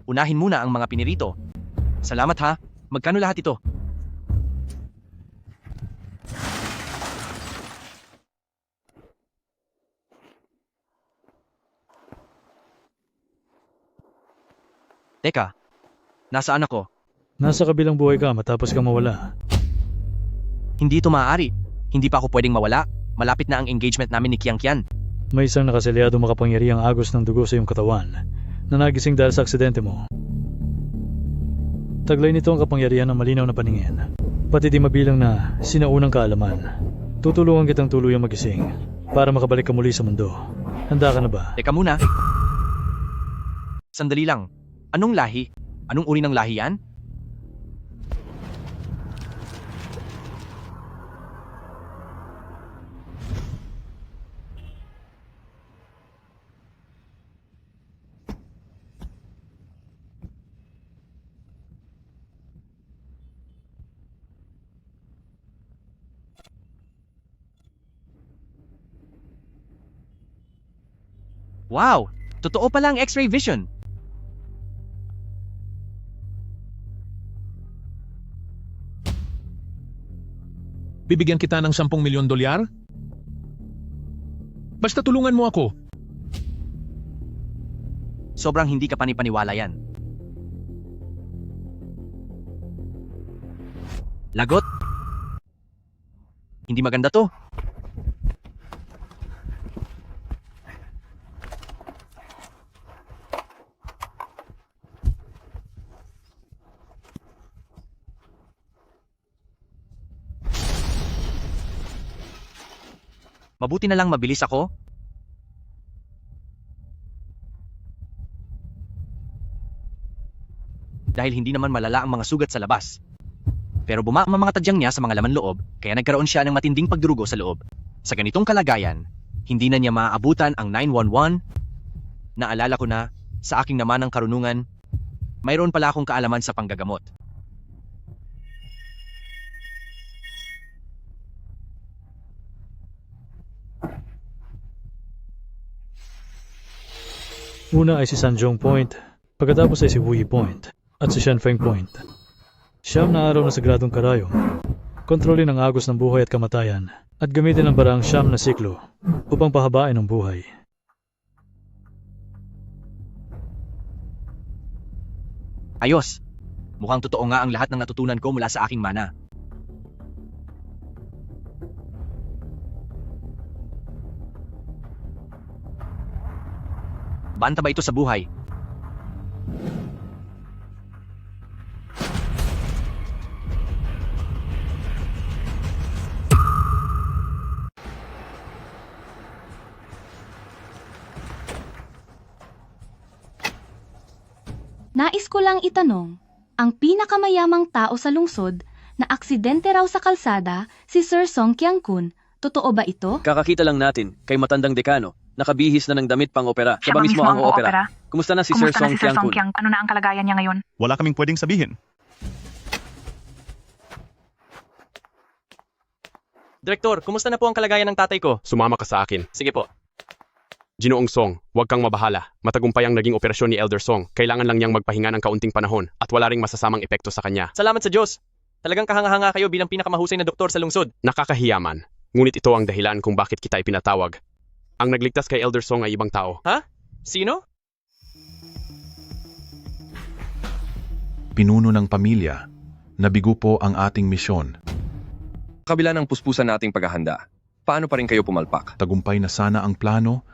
Unahin muna ang mga pinirito. Salamat ha. Magkano lahat ito? Teka, nasaan ako? Nasa kabilang buhay ka matapos kang mawala. Hindi ito maaari. Hindi pa ako pwedeng mawala. Malapit na ang engagement namin ni Kiang Kian. May isang nakaselyado makapangyarihang agos ng dugo sa iyong katawan na nagising dahil sa aksidente mo. Taglay nito ang kapangyarihan ng malinaw na paningin, pati di mabilang na sinaunang kaalaman. Tutulungan kitang tuluyang magising para makabalik ka muli sa mundo. Handa ka na ba? Teka muna. Sandali lang. Anong lahi? Anong uri ng lahi yan? Wow! Totoo pala ang X-ray vision. Bibigyan kita ng 10 milyon dolyar? Basta tulungan mo ako. Sobrang hindi ka panipaniwala yan. Lagot? Hindi maganda to. Mabuti na lang mabilis ako. Dahil hindi naman malala ang mga sugat sa labas. Pero bumama ang mga tadyang niya sa mga laman loob, kaya nagkaroon siya ng matinding pagdurugo sa loob. Sa ganitong kalagayan, hindi na niya maaabutan ang 911. Naalala ko na, sa aking naman ng karunungan, mayroon pala akong kaalaman sa panggagamot. Una ay si Sanjong Point, pagkatapos ay si Wuyi Point, at si Shenfeng Point. Siyam na araw na sagradong karayom. Kontrolin ang agos ng buhay at kamatayan, at gamitin ang baraang siyam na siklo upang pahabain ang buhay. Ayos! Mukhang totoo nga ang lahat ng natutunan ko mula sa aking mana. Banta ba ito sa buhay? Nais ko lang itanong, ang pinakamayamang tao sa lungsod na aksidente raw sa kalsada, si Sir Song Kyang-kun, totoo ba ito? Kakakita lang natin kay matandang dekano. Nakabihis na ng damit pang opera. Siya ba mismo ang opera? Kumusta na si Sir Song Kyang-kun? Ano na ang kalagayan niya ngayon? Wala kaming pwedeng sabihin. Direktor, kumusta na po ang kalagayan ng tatay ko? Sumama ka sa akin. Sige po. Ginoong Song, huwag kang mabahala. Matagumpay ang naging operasyon ni Elder Song. Kailangan lang niyang magpahinga ng kaunting panahon at wala ring masasamang epekto sa kanya. Salamat sa Diyos. Talagang kahanga-hanga kayo bilang pinakamahusay na doktor sa lungsod. Nakakahiyaman. Ngunit ito ang dahilan kung bakit kita ipinatawag. Ang nagligtas kay Elder Song ay ibang tao. Ha? Sino? Pinuno ng pamilya. Nabigo po ang ating misyon. Kabila ng puspusan nating paghahanda, paano pa rin kayo pumalpak? Tagumpay na sana ang plano,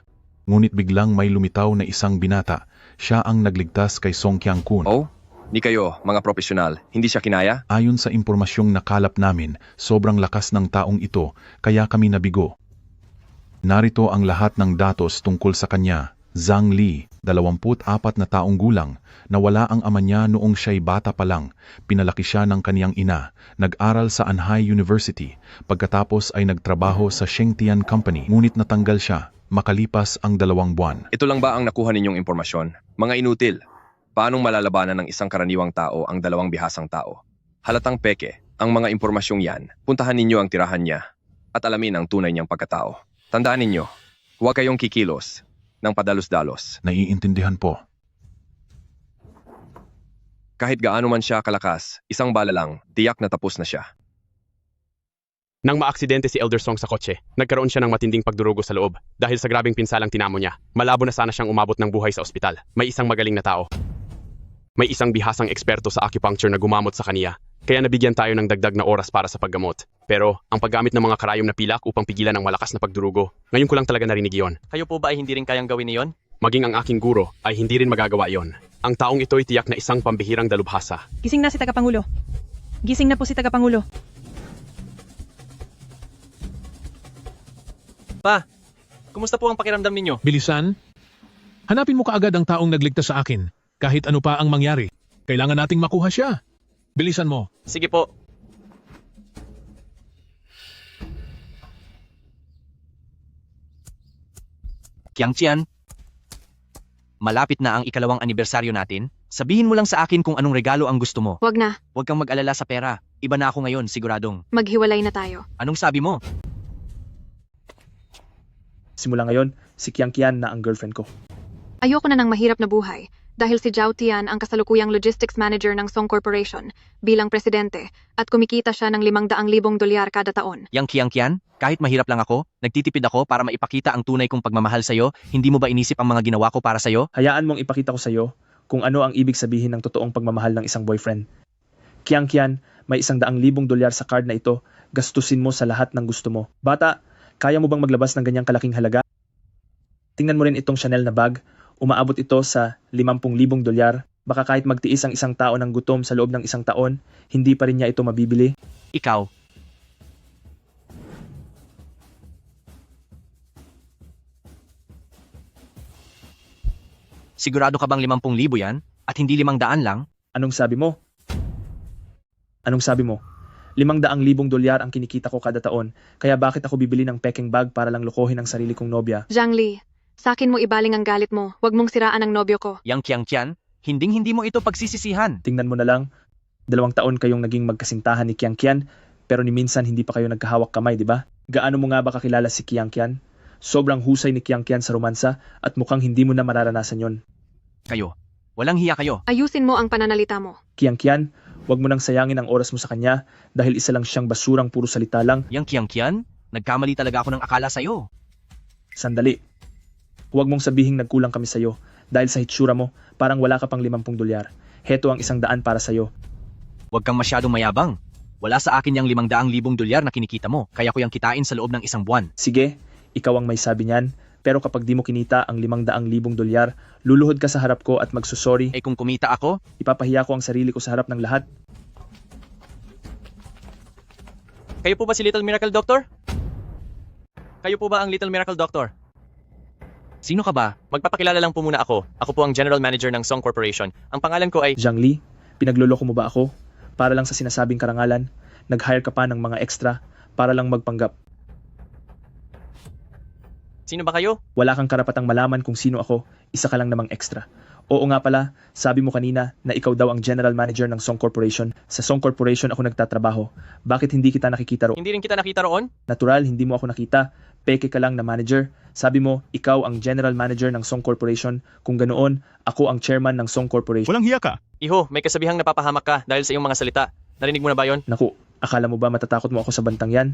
ngunit biglang may lumitaw na isang binata. Siya ang nagligtas kay Song Kyang-kun. Oh? Ni kayo, mga profesional, hindi siya kinaya? Ayon sa impormasyong nakalap namin, sobrang lakas ng taong ito, kaya kami nabigo. Narito ang lahat ng datos tungkol sa kanya. Zhang Li, 24 na taong gulang, nawala ang ama niya noong siya'y bata pa lang. Pinalaki siya ng kaniyang ina, nag-aral sa Anhai University, pagkatapos ay nagtrabaho sa Shengtian Company, ngunit natanggal siya, makalipas ang 2 buwan. Ito lang ba ang nakuha ninyong impormasyon? Mga inutil, paanong malalabanan ng isang karaniwang tao ang 2 bihasang tao? Halatang peke, ang mga impormasyong yan, puntahan ninyo ang tirahan niya at alamin ang tunay niyang pagkatao. Tandaan ninyo, huwag kayong kikilos ng padalos-dalos. Naiintindihan po. Kahit gaano man siya kalakas, isang bala lang, tiyak na tapos na siya. Nang maaksidente si Elder Song sa kotse, nagkaroon siya ng matinding pagdurugo sa loob dahil sa grabeng pinsalang tinamo niya. Malabo na sana siyang umabot ng buhay sa ospital. May isang magaling na tao. May isang bihasang eksperto sa acupuncture na gumamot sa kaniya. Kaya nabigyan tayo ng dagdag na oras para sa paggamot. Pero, ang paggamit ng mga karayom na pilak upang pigilan ang malakas na pagdurugo, ngayon ko lang talaga narinig iyon. Kayo po ba ay hindi rin kayang gawin niyon? Maging ang aking guro ay hindi rin magagawa iyon. Ang taong ito ay tiyak na isang pambihirang dalubhasa. Gising na si Tagapangulo. Gising na po si Tagapangulo. Pa, kumusta po ang pakiramdam ninyo? Bilisan? Hanapin mo kaagad ang taong nagligtas sa akin. Kahit ano pa ang mangyari. Kailangan nating makuha siya. Bilisan mo. Sige po. Kiang Tian, malapit na ang ikalawang anibersaryo natin. Sabihin mo lang sa akin kung anong regalo ang gusto mo. Wag na, Huwag kang mag-alala sa pera. Iba na ako ngayon, siguradong. maghiwalay na tayo. Anong sabi mo? Simula ngayon, si Kiang Kian na ang girlfriend ko. Ayoko na ng mahirap na buhay dahil si Zhao Tian ang kasalukuyang logistics manager ng Song Corporation bilang presidente at kumikita siya ng 500,000 dolyar kada taon. Yang Kiang Kian, kahit mahirap lang ako, nagtitipid ako para maipakita ang tunay kong pagmamahal sa'yo, hindi mo ba inisip ang mga ginawa ko para sa'yo? Hayaan mong ipakita ko sa iyo kung ano ang ibig sabihin ng totoong pagmamahal ng isang boyfriend. Kiang Kian, may 100,000 dolyar sa card na ito, gastusin mo sa lahat ng gusto mo. Bata, kaya mo bang maglabas ng ganyang kalaking halaga? Tingnan mo rin itong Chanel na bag, umaabot ito sa 50,000 dolyar. Baka kahit magtiis ang isang tao ng gutom sa loob ng isang taon, hindi pa rin niya ito mabibili. Ikaw, sigurado ka bang 50,000 yan? At hindi 500 lang? Anong sabi mo? Anong sabi mo? 500,000 dolyar ang kinikita ko kada taon, kaya bakit ako bibili ng peking bag para lang lokohin ang sarili kong nobya? Zhang Li, sa akin mo ibaling ang galit mo. Huwag mong siraan ang nobyo ko. Yang Kiang Kian, hindi mo ito pagsisisihan. Tingnan mo na lang, 2 taon kayong naging magkasintahan ni Kiang Kian, pero ni minsan hindi pa kayo nagkahawak kamay, di ba? Gaano mo nga ba kakilala si Kiang Kian? Sobrang husay ni Kiang Kian sa romansa at mukhang hindi mo na mararanasan yon. Kayo, walang hiya kayo. Ayusin mo ang pananalita mo. Kiang Kian, huwag mo nang sayangin ang oras mo sa kanya dahil isa lang siyang basurang puro salita lang. Yang Kiang Kian, nagkamali talaga ako ng akala sa'yo. Sandali. Huwag mong sabihing nagkulang kami sa'yo dahil sa hitsura mo, parang wala ka pang 50 dolyar. Heto ang 100 para sa'yo. Huwag kang masyadong mayabang. Wala sa akin yung 500,000 dolyar na kinikita mo, kaya ko yung kitain sa loob ng isang buwan. Sige, ikaw ang may sabi niyan, pero kapag di mo kinita ang 500,000 dolyar, luluhod ka sa harap ko at magsusorry. Eh kung kumita ako, Ipapahiya ko ang sarili ko sa harap ng lahat. kayo po ba si Little Miracle Doctor? Kayo po ba ang Little Miracle Doctor? Sino ka ba? Magpapakilala lang po muna ako. Ako po ang General Manager ng Song Corporation. Ang pangalan ko ay... Zhang Li, pinagloloko mo ba ako? Para lang sa sinasabing karangalan, nag-hire ka pa ng mga extra para lang magpanggap. Sino ba kayo? Wala kang karapatang malaman kung sino ako, isa ka lang namang extra. Oo nga pala, sabi mo kanina na ikaw daw ang General Manager ng Song Corporation. Sa Song Corporation ako nagtatrabaho. Bakit hindi kita nakikita roon? Hindi rin kita nakita roon? Natural, hindi mo ako nakita. Peke ka lang na manager. Sabi mo, ikaw ang General Manager ng Song Corporation. Kung ganoon, ako ang Chairman ng Song Corporation. Walang hiya ka. Iho, may kasabihang napapahamak ka dahil sa iyong mga salita. Narinig mo na ba yon? Naku, akala mo ba matatakot mo ako sa bantang yan?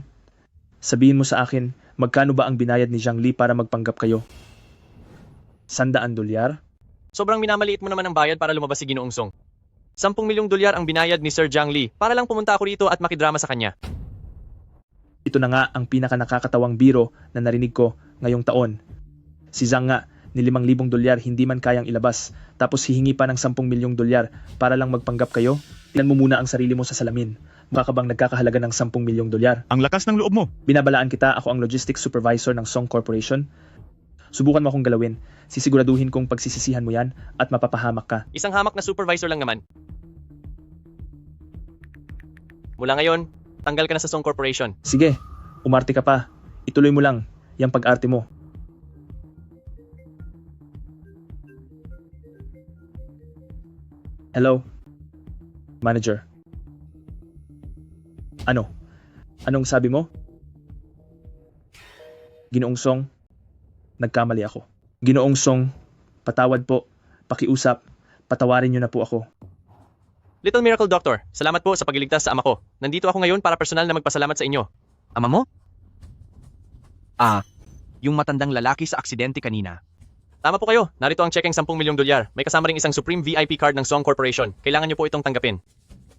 Sabihin mo sa akin, magkano ba ang binayad ni Zhang Li para magpanggap kayo? 100 dolyar? Sobrang minamaliit mo naman ang bayad para lumabas si Ginoong Song. 10 milyong dolyar ang binayad ni Sir Zhang Li para lang pumunta ako rito at makidrama sa kanya. Ito na nga ang pinaka nakakatawang biro na narinig ko ngayong taon. Si Zhang nga, ni 5,000 dolyar hindi man kayang ilabas, tapos hihingi pa ng 10 milyong dolyar para lang magpanggap kayo? Tingnan mo muna ang sarili mo sa salamin. Mukha ka bang nagkakahalaga ng 10 milyong dolyar? Ang lakas ng loob mo. Binabalaan kita, ako ang logistics supervisor ng Song Corporation. Subukan mo akong galawin. Sisiguraduhin kong pagsisisihan mo yan at mapapahamak ka. Isang hamak na supervisor lang naman. Mula ngayon, tanggal ka na sa Song Corporation. Sige, umarte ka pa. Ituloy mo lang yung pag-arte mo. Hello? Manager. Ano? Anong sabi mo? Ginoong Song, nagkamali ako. Ginoong Song, patawad po, pakiusap, patawarin niyo na po ako. Little Miracle Doctor, salamat po sa pagliligtas sa ama ko. Nandito ako ngayon para personal na magpasalamat sa inyo. Ama mo? Yung matandang lalaki sa aksidente kanina. Tama po kayo, narito ang checkeng 10 milyong dolyar. May kasama ring isang Supreme VIP card ng Song Corporation. Kailangan niyo po itong tanggapin.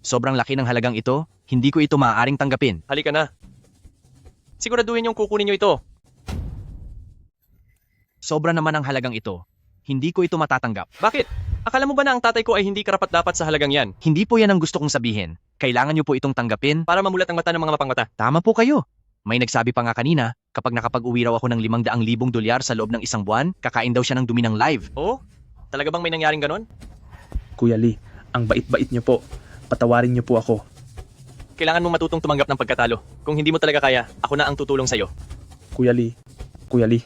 Sobrang laki ng halagang ito, hindi ko ito maaaring tanggapin. Halika na. Siguraduhin niyong kukunin niyo ito. Sobra naman ang halagang ito. Hindi ko ito matatanggap. Bakit? Akala mo ba na ang tatay ko ay hindi karapat-dapat sa halagang yan? Hindi po yan ang gusto kong sabihin. Kailangan niyo po itong tanggapin. Para mamulat ang mata ng mga mapangmata. Tama po kayo. May nagsabi pa nga kanina, kapag nakapag-uwi raw ako ng 500,000 dolyar sa loob ng isang buwan, kakain daw siya ng dumi ng live. Oo? Talaga bang may nangyaring ganon? Kuya Lee, ang bait-bait niyo po. Patawarin niyo po ako. Kailangan mo matutong tumanggap ng pagkatalo. Kung hindi mo talaga kaya, ako na ang tutulong sa'yo. Kuya Lee. Kuya Lee.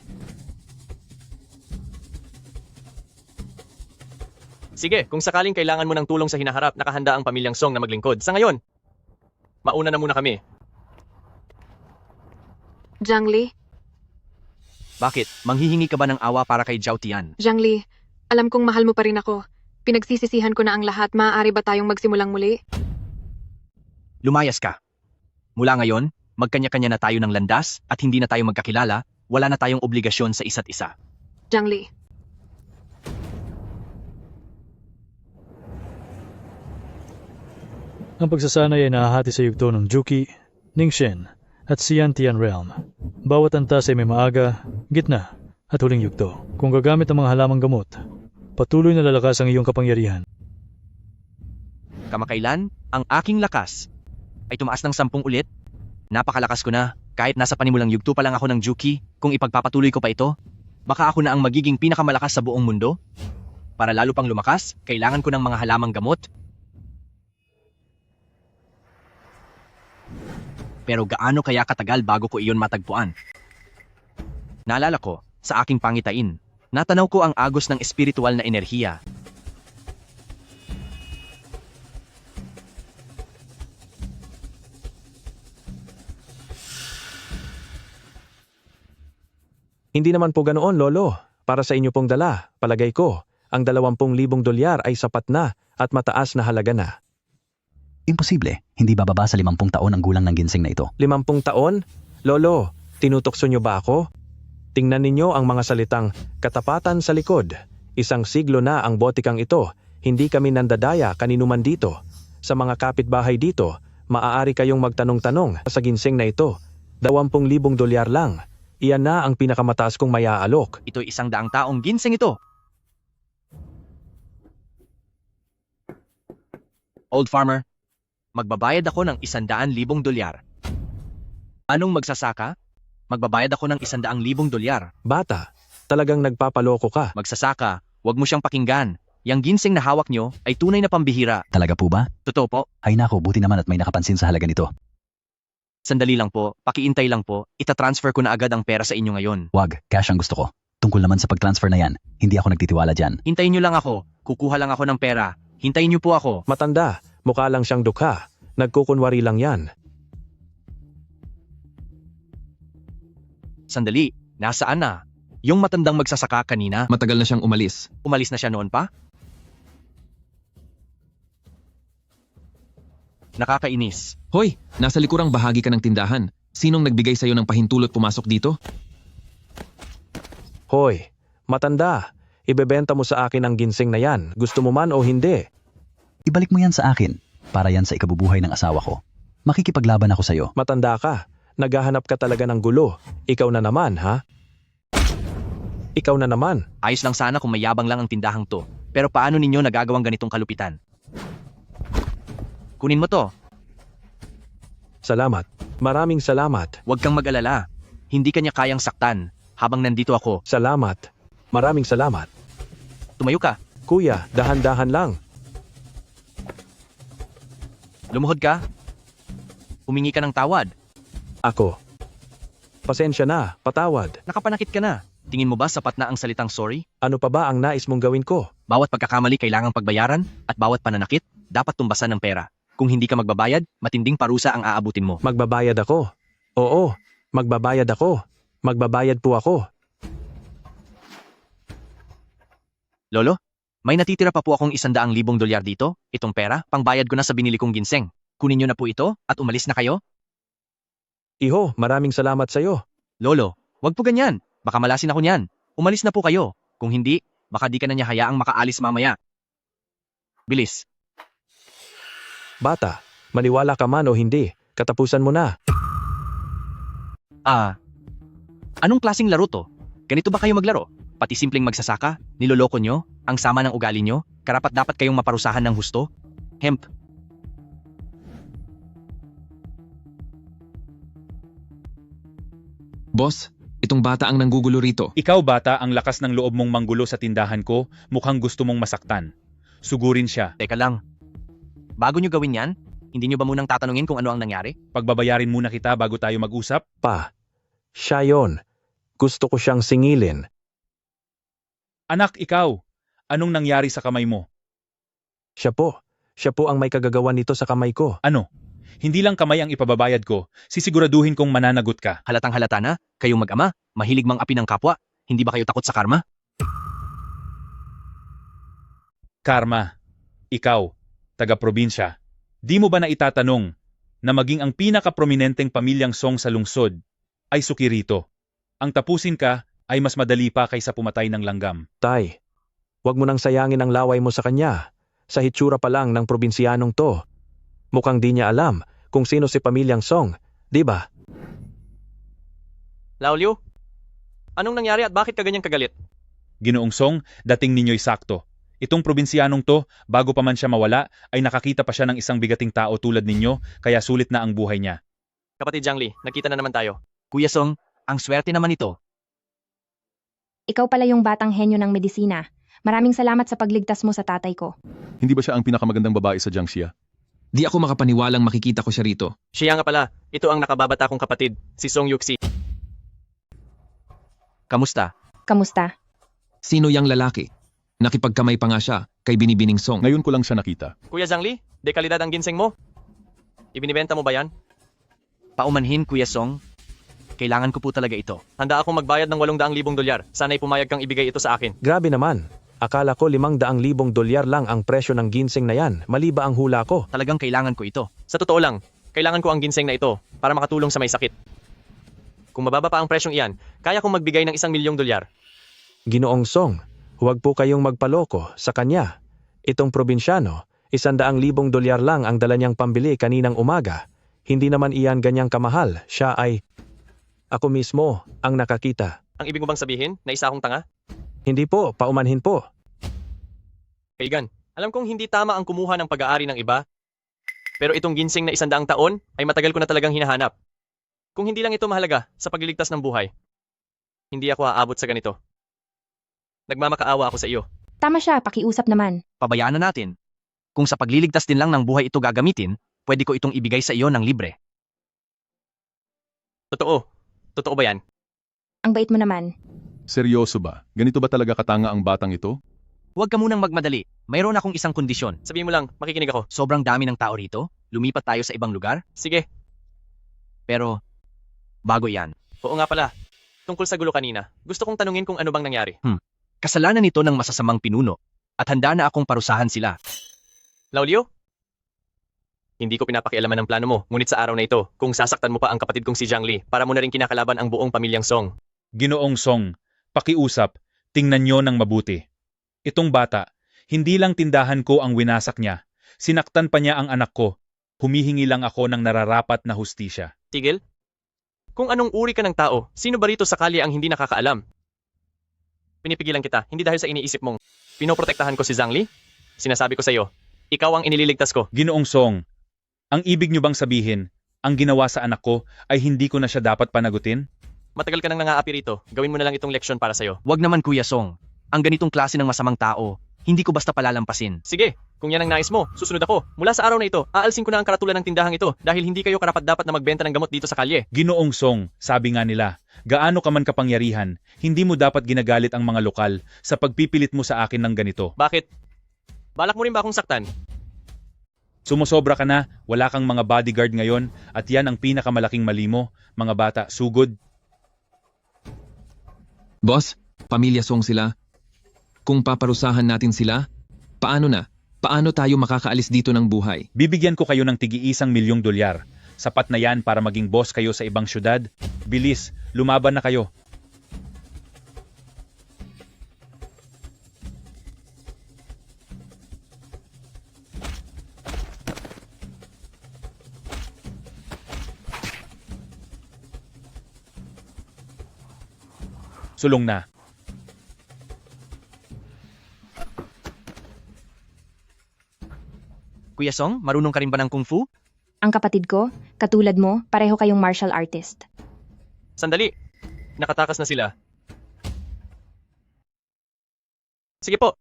Sige, kung sakaling kailangan mo ng tulong sa hinaharap, nakahanda ang pamilyang Song na maglingkod. Sa ngayon, mauna na muna kami. Zhang Li? Bakit? Manghihingi ka ba ng awa para kay Zhao Tian? Zhang Li, alam kong mahal mo pa rin ako. Pinagsisisihan ko na ang lahat. Maaari ba tayong magsimulang muli? Lumayas ka. Mula ngayon, magkanya-kanya na tayo ng landas at hindi na tayo magkakilala, wala na tayong obligasyon sa isa't isa. Zhang Li. Ang pagsasanay ay nahahati sa yugto ng Juki, Ningxian, at Xiantian Realm. Bawat antas ay may maaga, gitna, at huling yugto. Kung gagamit ang mga halamang gamot, patuloy na lalakas ang iyong kapangyarihan. Kamakailan, ang aking lakas ay tumaas ng 10 ulit. Napakalakas ko na, kahit nasa panimulang yugto pa lang ako ng Juki, kung ipagpapatuloy ko pa ito, baka ako na ang magiging pinakamalakas sa buong mundo. Para lalo pang lumakas, kailangan ko ng mga halamang gamot. Pero gaano kaya katagal bago ko iyon matagpuan? Naalala ko, sa aking pangitain, natanaw ko ang agos ng espiritual na enerhiya. Hindi naman po ganoon, Lolo. Para sa inyo pong dala, palagay ko, ang 20,000 dolyar ay sapat na at mataas na halaga na. Imposible. Hindi bababa sa 50 taon ang gulang ng ginseng na ito. 50 taon? Lolo, tinutokso niyo ba ako? Tingnan ninyo ang mga salitang katapatan sa likod. 1 siglo na ang botikang ito. Hindi kami nandadaya kaninuman dito. Sa mga kapitbahay dito, maaari kayong magtanong-tanong sa ginseng na ito. 20,000 dolyar lang. Iyan na ang pinakamataas kong mayaalok. Ito'y 100 taong ginseng ito. Old farmer, magbabayad ako ng 100,000 dolyar. Anong magsasaka? Magbabayad ako ng 100,000 dolyar. Bata, talagang nagpapaloko ka. Magsasaka, wag mo siyang pakinggan. Yang ginseng na hawak nyo ay tunay na pambihira. Talaga po ba? Totoo po. Ay nako, buti naman at may nakapansin sa halaga nito. Sandali lang po, pakiintay lang po. Itatransfer ko na agad ang pera sa inyo ngayon. Wag, cash ang gusto ko. Tungkol naman sa pag-transfer na yan, hindi ako nagtitiwala dyan. Hintayin nyo lang ako. Kukuha lang ako ng pera. Hintayin nyo po ako. Matanda, mukha lang siyang dukha. Nagkukunwari lang yan. Sandali, nasaan na? Yung matandang magsasaka kanina, Matagal na siyang umalis. umalis na siya noon pa? Nakakainis. Hoy, nasa likurang bahagi ka ng tindahan. Sinong nagbigay sa'yo ng pahintulot pumasok dito? Hoy, matanda, ibebenta mo sa akin ang ginseng na yan. Gusto mo man o hindi? Ibalik mo yan sa akin, para yan sa ikabubuhay ng asawa ko. Makikipaglaban ako sa'yo. Matanda ka, naghahanap ka talaga ng gulo. Ikaw na naman, ha? Ikaw na naman. Ayos lang sana kung mayabang lang ang tindahang to. Pero paano ninyo nagagawang ganitong kalupitan? Kunin mo to. Salamat. Maraming salamat. Huwag kang mag-alala. Hindi kanya kayang saktan habang nandito ako. Salamat. Maraming salamat. Tumayo ka. Kuya, dahan-dahan lang. Lumuhod ka. Humingi ka ng tawad. Ako. Pasensya na, patawad. Nakapanakit ka na. Tingin mo ba sapat na ang salitang sorry? Ano pa ba ang nais mong gawin ko? Bawat pagkakamali kailangang pagbayaran at bawat pananakit dapat tumbasan ng pera. Kung hindi ka magbabayad, matinding parusa ang aabutin mo. Magbabayad ako. Oo, magbabayad ako. Magbabayad po ako. Lolo, May natitira pa po akong 100,000 dolyar dito. Itong pera, pangbayad ko na sa binili kong ginseng. Kunin niyo na po ito at umalis na kayo. Iho, maraming salamat sa'yo. Lolo, wag po ganyan. Baka malasin ako niyan. Umalis na po kayo. Kung hindi, baka di ka na niya hayaang makaalis mamaya. Bilis. Bata, maniwala ka man o hindi, katapusan mo na. Anong klaseng laro to? Ganito ba kayo maglaro? Pati simpleng magsasaka? Niloloko nyo? Ang sama ng ugali nyo? Karapat-dapat kayong maparusahan ng husto? Hemp. Boss, itong bata ang nanggugulo rito. Ikaw bata, ang lakas ng loob mong manggulo sa tindahan ko, mukhang gusto mong masaktan. Sugurin siya. Teka lang. Bago nyo gawin yan, hindi nyo ba munang tatanungin kung ano ang nangyari? Pagbabayarin muna kita bago tayo mag-usap. Pa, siya yon. Gusto ko siyang singilin. Anak, ikaw, anong nangyari sa kamay mo? Siya po ang may kagagawan nito sa kamay ko. Ano? Hindi lang kamay ang ipababayad ko, sisiguraduhin kong mananagot ka. Halatang halata na, kayong mag-ama, mahilig mang api ng kapwa, hindi ba kayo takot sa karma? Karma, ikaw, taga-probinsya, di mo ba na itatanong na maging ang pinaka-prominenteng pamilyang Song sa lungsod ay suki rito? Ang tapusin ka ay mas madali pa kaysa pumatay ng langgam. Tay, wag mo nang sayangin ang laway mo sa kanya. Sa hitsura pa lang ng probinsyanong to. Mukhang di niya alam kung sino si pamilyang Song, di ba? Laolyo, anong nangyari at bakit ka ganyang kagalit? Ginoong Song, dating ninyo'y sakto. Itong probinsyanong to, bago pa man siya mawala, ay nakakita pa siya ng isang bigating tao tulad ninyo, kaya sulit na ang buhay niya. Kapatid Jiang Li, nakita na naman tayo. Kuya Song, ang swerte naman ito. Ikaw pala yung batang henyo ng medisina. Maraming salamat sa pagligtas mo sa tatay ko. Hindi ba siya ang pinakamagandang babae sa Jiangxia? Di ako makapaniwalang makikita ko siya rito. Siya nga pala, ito ang nakababata kong kapatid, si Song Yuxi. Kamusta? Kamusta? Sino yang lalaki? Nakipagkamay pa nga siya kay Binibining Song. Ngayon ko lang siya nakita. Kuya Jiang Li, dekalidad ang ginseng mo. Ibinibenta mo ba yan? Paumanhin, Kuya Song. Kailangan ko po talaga ito. Handa akong magbayad ng 800,000 dolyar. Sana'y pumayag kang ibigay ito sa akin. Grabe naman. Akala ko 500,000 dolyar lang ang presyo ng ginseng na yan. Mali ba ang hula ko? Talagang kailangan ko ito. Sa totoo lang, kailangan ko ang ginseng na ito para makatulong sa may sakit. Kung mababa pa ang presyong iyan, kaya kong magbigay ng 1,000,000 dolyar. Ginoong Song, huwag po kayong magpaloko sa kanya. Itong probinsyano, 100,000 dolyar lang ang dala niyang pambili kaninang umaga. Hindi naman iyan ganyang kamahal. Siya ay... Ako mismo ang nakakita. Ang ibig mo bang sabihin na isa akong tanga? Hindi po, paumanhin po. Kaigan, alam kong hindi tama ang kumuha ng pag-aari ng iba. Pero itong ginseng na 100 taon ay matagal ko na talagang hinahanap. Kung hindi lang ito mahalaga sa pagliligtas ng buhay, hindi ako aabot sa ganito. Nagmamakaawa ako sa iyo. Tama siya, pakiusap naman. Pabayaan na natin. Kung sa pagliligtas din lang ng buhay ito gagamitin, pwede ko itong ibigay sa iyo ng libre. Totoo. Totoo ba yan? Ang bait mo naman. Seryoso ba? Ganito ba talaga katanga ang batang ito? Huwag ka munang magmadali. Mayroon akong isang kondisyon. Sabihin mo lang, makikinig ako. Sobrang dami ng tao rito. Lumipat tayo sa ibang lugar. Sige. Pero, bago yan. Oo nga pala. Tungkol sa gulo kanina, gusto kong tanungin kung ano bang nangyari. Kasalanan nito ng masasamang pinuno. At handa na akong parusahan sila. Laolyo? Hindi ko pinapakialaman ang plano mo, ngunit sa araw na ito, kung sasaktan mo pa ang kapatid kong si Jiang Li, para mo na rin kinakalaban ang buong pamilyang Song. Ginoong Song, pakiusap, tingnan nyo ng mabuti. Itong bata, hindi lang tindahan ko ang winasak niya. Sinaktan pa niya ang anak ko. Humihingi lang ako ng nararapat na hustisya. Tigil? Kung anong uri ka ng tao, sino ba rito sa kalye ang hindi nakakaalam? Pinipigilan kita, hindi dahil sa iniisip mong, pinoprotektahan ko si Jiang Li? Sinasabi ko sa iyo, ikaw ang inililigtas ko. Ginoong Song, ang ibig nyo bang sabihin, ang ginawa sa anak ko ay hindi ko na siya dapat panagutin? Matagal ka nang nangaapi rito, gawin mo na lang itong leksyon para sa'yo. Wag naman Kuya Song. Ang ganitong klase ng masamang tao, hindi ko basta palalampasin. Sige, kung yan ang nais mo, susunod ako. Mula sa araw na ito, aalsin ko na ang karatulan ng tindahang ito dahil hindi kayo karapat-dapat na magbenta ng gamot dito sa kalye. Ginoong Song, sabi nga nila, gaano ka man kapangyarihan, hindi mo dapat ginagalit ang mga lokal sa pagpipilit mo sa akin ng ganito. Bakit? Balak mo rin ba akong saktan? Sumusobra ka na, wala kang mga bodyguard ngayon at yan ang pinakamalaking mali mo, mga bata, sugod. Boss, pamilya Song sila. Kung paparusahan natin sila, Paano na? Paano tayo makakaalis dito ng buhay? Bibigyan ko kayo ng tig-1 milyong dolyar. Sapat na yan para maging boss kayo sa ibang syudad. Bilis, lumaban na kayo. Sulong na. Kuya Song, marunong ka rin ba ng kung fu? Ang kapatid ko, katulad mo, pareho kayong martial artist. Sandali. Nakatakas na sila. Sige po.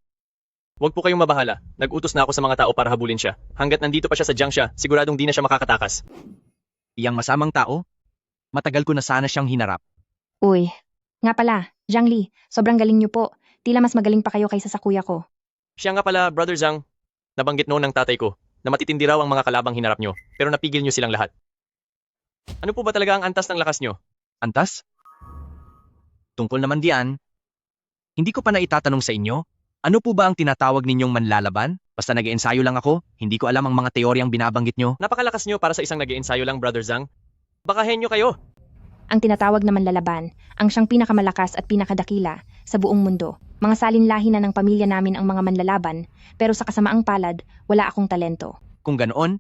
Huwag po kayong mabahala. Nag-utos na ako sa mga tao para habulin siya. Hanggat nandito pa siya sa Jiangxia, siguradong di na siya makakatakas. Iyang masamang tao? Matagal ko na sana siyang hinarap. Uy, nga pala, Zhang Li, sobrang galing niyo po. Tila mas magaling pa kayo kaysa sa kuya ko. Siya nga pala, Brother Zhang. Nabanggit noon ng tatay ko na matitindi raw ang mga kalabang hinarap nyo, pero napigil nyo silang lahat. Ano po ba talaga ang antas ng lakas nyo? Antas? Tungkol naman diyan, hindi ko pa naitatanong sa inyo, ano po ba ang tinatawag ninyong manlalaban? Basta nag-iensayo lang ako, hindi ko alam ang mga teoryang binabanggit nyo. Napakalakas nyo para sa isang nag-iensayo lang, Brother Zhang. Baka henyo kayo. Ang tinatawag na manlalaban, ang siyang pinakamalakas at pinakadakila sa buong mundo. Mga salinlahi na ng pamilya namin ang mga manlalaban, pero sa kasamaang palad, wala akong talento. Kung ganoon,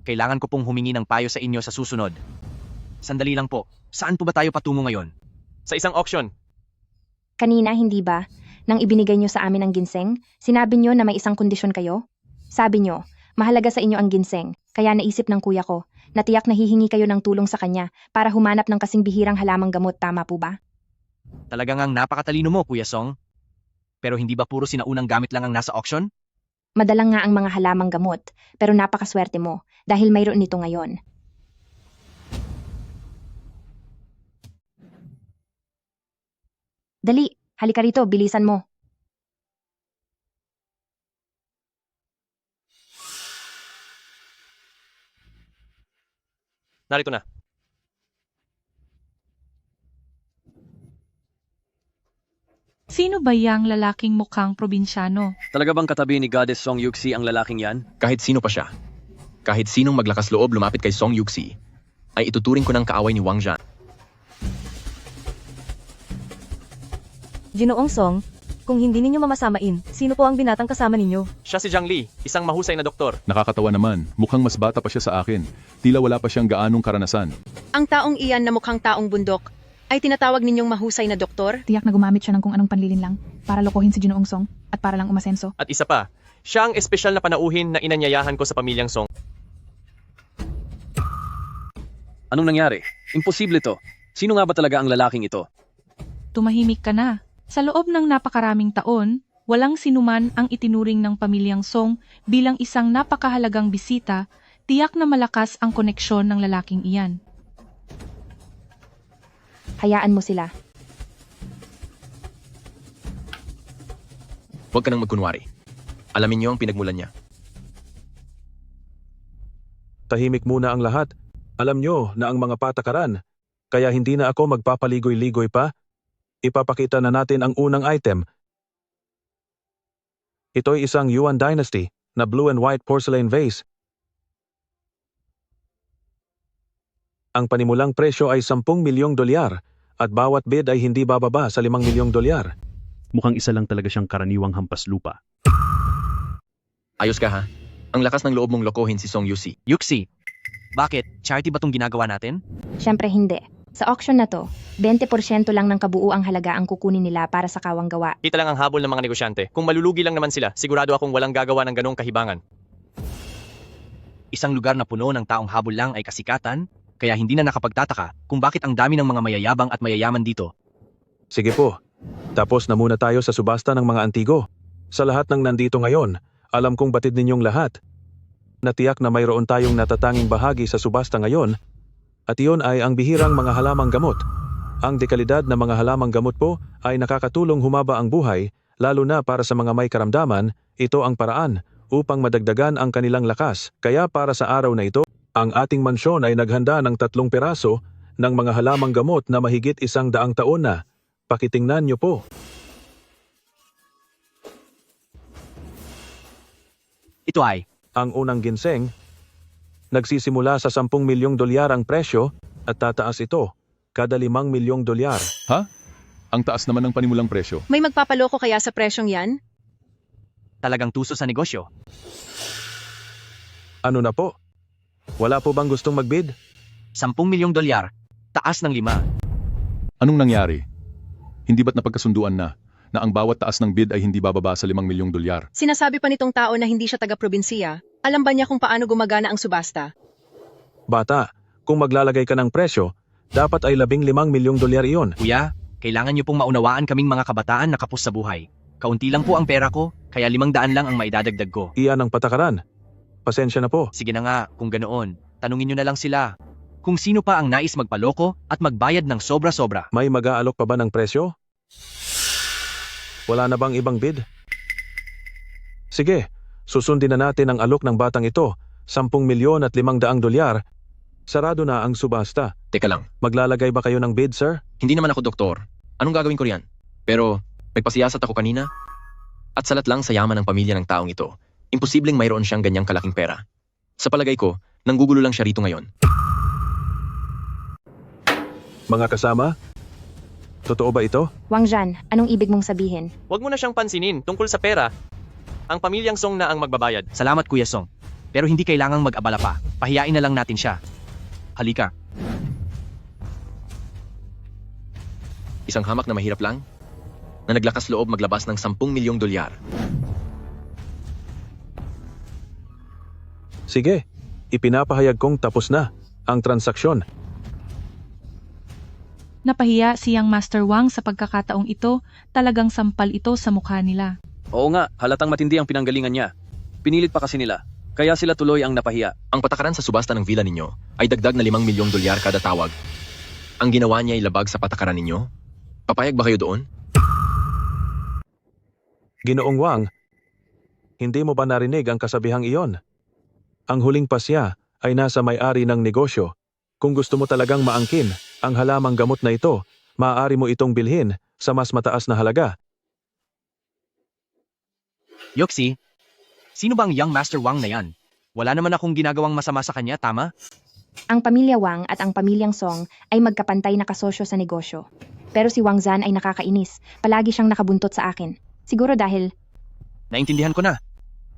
kailangan ko pong humingi ng payo sa inyo sa susunod. Sandali lang po, saan po ba tayo patungo ngayon? Sa isang auction. Kanina, hindi ba? Nang ibinigay niyo sa amin ang ginseng, sinabi niyo na may isang kondisyon kayo? Sabi niyo, mahalaga sa inyo ang ginseng, kaya naisip ng kuya ko, na tiyak na hihingi kayo ng tulong sa kanya para humanap ng kasing bihirang halamang gamot, tama po ba? Talagang ang napakatalino mo, Kuya Song. Pero hindi ba puro sinaunang gamit lang ang nasa auction? Madalang nga ang mga halamang gamot, pero napakaswerte mo dahil mayroon nito ngayon. Dali, halika rito, bilisan mo. Narito na. Sino ba yang lalaking mukhang probinsyano? Talaga bang katabi ni Goddess Song Yuxi ang lalaking yan? Kahit sino pa siya. Kahit sinong maglakas loob lumapit kay Song Yuxi, ay ituturing ko ng kaaway ni Wang Zhan. Ginoong Song, kung hindi ninyo mamasamain, sino po ang binatang kasama ninyo? Siya si Zhang Li, isang mahusay na doktor. Nakakatawa naman, mukhang mas bata pa siya sa akin. Tila wala pa siyang gaanong karanasan. Ang taong iyan na mukhang taong bundok ay tinatawag ninyong mahusay na doktor? Tiyak na gumamit siya ng kung anong panlilin lang para lokohin si Ginoong Song at para lang umasenso. At isa pa, siya ang espesyal na panauhin na inanyayahan ko sa pamilyang Song. Anong nangyari? Imposible to. Sino nga ba talaga ang lalaking ito? Tumahimik ka na. Sa loob ng napakaraming taon, walang sinuman ang itinuring ng pamilyang Song bilang isang napakahalagang bisita, tiyak na malakas ang koneksyon ng lalaking iyan. Hayaan mo sila. Huwag ka nang magkunwari. Alamin niyo ang pinagmulan niya. Tahimik muna ang lahat. Alam nyo na ang mga patakaran, kaya hindi na ako magpapaligoy-ligoy pa. Ipapakita na natin ang unang item. Ito'y isang Yuan Dynasty na blue and white porcelain vase. Ang panimulang presyo ay 10 milyong dolyar at bawat bid ay hindi bababa sa 5 milyong dolyar. Mukhang isa lang talaga siyang karaniwang hampas lupa. Ayos ka ha? Ang lakas ng loob mong lokohin si Song Yuxi. Yuxi, bakit? Charity ba tong ginagawa natin? Siyempre hindi. Sa auction na to, 20% lang ng kabuuang halaga ang kukunin nila para sa kawang gawa. Kita lang ang habol ng mga negosyante. Kung malulugi lang naman sila, sigurado akong walang gagawa ng ganong kahibangan. Isang lugar na puno ng taong habol lang ay kasikatan, kaya hindi na nakapagtataka kung bakit ang dami ng mga mayayabang at mayayaman dito. Sige po, tapos na muna tayo sa subasta ng mga antigo. Sa lahat ng nandito ngayon, alam kong batid ninyong lahat. Natiyak na mayroon tayong natatanging bahagi sa subasta ngayon, at iyon ay ang bihirang mga halamang gamot. Ang dekalidad na mga halamang gamot po ay nakakatulong humaba ang buhay, lalo na para sa mga may karamdaman. Ito ang paraan upang madagdagan ang kanilang lakas. Kaya para sa araw na ito, ang ating mansyon ay naghanda ng 3 piraso ng mga halamang gamot na mahigit 100 taon na. Pakitingnan niyo po. Ito ay, Ang unang ginseng, nagsisimula sa 10 milyong dolyar ang presyo at tataas ito kada 5 milyong dolyar. Ha? Ang taas naman ng panimulang presyo. May magpapaloko kaya sa presyong yan? talagang tuso sa negosyo. Ano na po? Wala po bang gustong magbid? 10 milyong dolyar, taas ng 5. Anong nangyari? Hindi ba't napagkasunduan na ang bawat taas ng bid ay hindi bababa sa 5 milyong dolyar? Sinasabi pa nitong tao na hindi siya taga-probinsiya. Alam ba niya kung paano gumagana ang subasta? Bata, kung maglalagay ka ng presyo, dapat ay 15 milyong dolyar iyon. Kuya, kailangan niyo pong maunawaan kaming mga kabataan na kapos sa buhay. Kaunti lang po ang pera ko, kaya 500 lang ang maidadagdag ko. Iyan ang patakaran. Pasensya na po. Sige na nga, kung ganoon, tanungin niyo na lang sila. Kung sino pa ang nais magpaloko at magbayad ng sobra-sobra. May mag-aalok pa ba ng presyo? Wala na bang ibang bid? Sige, susundin na natin ang alok ng batang ito, 10 milyon at 500 dolyar. Sarado na ang subasta. Teka lang, Maglalagay ba kayo ng bid, sir? hindi naman ako doktor. Anong gagawin ko riyan? Pero, nagpasiyasat ako kanina. At salat lang sa yaman ng pamilya ng taong ito, imposibleng mayroon siyang ganyang kalaking pera. Sa palagay ko, nanggugulo lang siya rito ngayon. Mga kasama? Totoo ba ito? Wang Zhan, anong ibig mong sabihin? Huwag mo na siyang pansinin tungkol sa pera. Ang pamilyang Song na ang magbabayad. Salamat Kuya Song. Pero hindi kailangang mag-abala pa. Pahiyain na lang natin siya. Halika. Isang hamak na mahirap lang, na naglakas loob maglabas ng 10 milyong dolyar. Sige, ipinapahayag kong tapos na ang transaksyon. Napahiya siyang Master Wang sa pagkakataong ito, talagang sampal ito sa mukha nila. Oo nga, halatang matindi ang pinanggalingan niya. Pinilit pa kasi nila, kaya sila tuloy ang napahiya. Ang patakaran sa subasta ng villa ninyo ay dagdag na 5 milyong dolyar kada tawag. Ang ginawa niya ay labag sa patakaran ninyo? Papayag ba kayo doon? Ginoong Wang, hindi mo ba narinig ang kasabihang iyon? Ang huling pasya ay nasa may-ari ng negosyo. Kung gusto mo talagang maangkin ang halamang gamot na ito, maaari mo itong bilhin sa mas mataas na halaga. Yoxi, sino ba ang young Master Wang na yan? Wala naman akong ginagawang masama sa kanya, tama? Ang pamilya Wang at ang pamilyang Song ay magkapantay na kasosyo sa negosyo. Pero si Wang Zhan ay nakakainis. Palagi siyang nakabuntot sa akin. Siguro dahil Naintindihan ko na.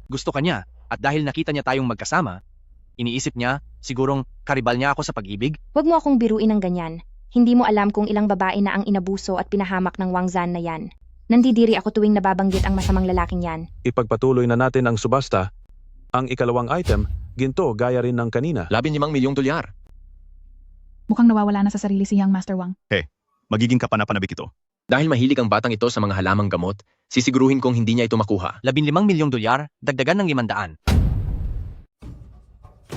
Gusto ka niya, at dahil nakita niya tayong magkasama, iniisip niya, sigurong karibal niya ako sa pag-ibig? wag mo akong biruin ng ganyan. Hindi mo alam kung ilang babae na ang inabuso at pinahamak ng Wang Zhan na yan. Nandidiri ako tuwing nababanggit ang masamang lalaking yan. Ipagpatuloy na natin ang subasta. Ang ikalawang item, ginto gaya rin ng kanina. 15 milyong dolyar. Mukhang nawawala na sa sarili si Young Master Wang. Magiging kapanapanabik ito. Dahil mahilig ang batang ito sa mga halamang gamot, sisiguruhin kong hindi niya ito makuha. 15 milyong dolyar, dagdagan ng 500.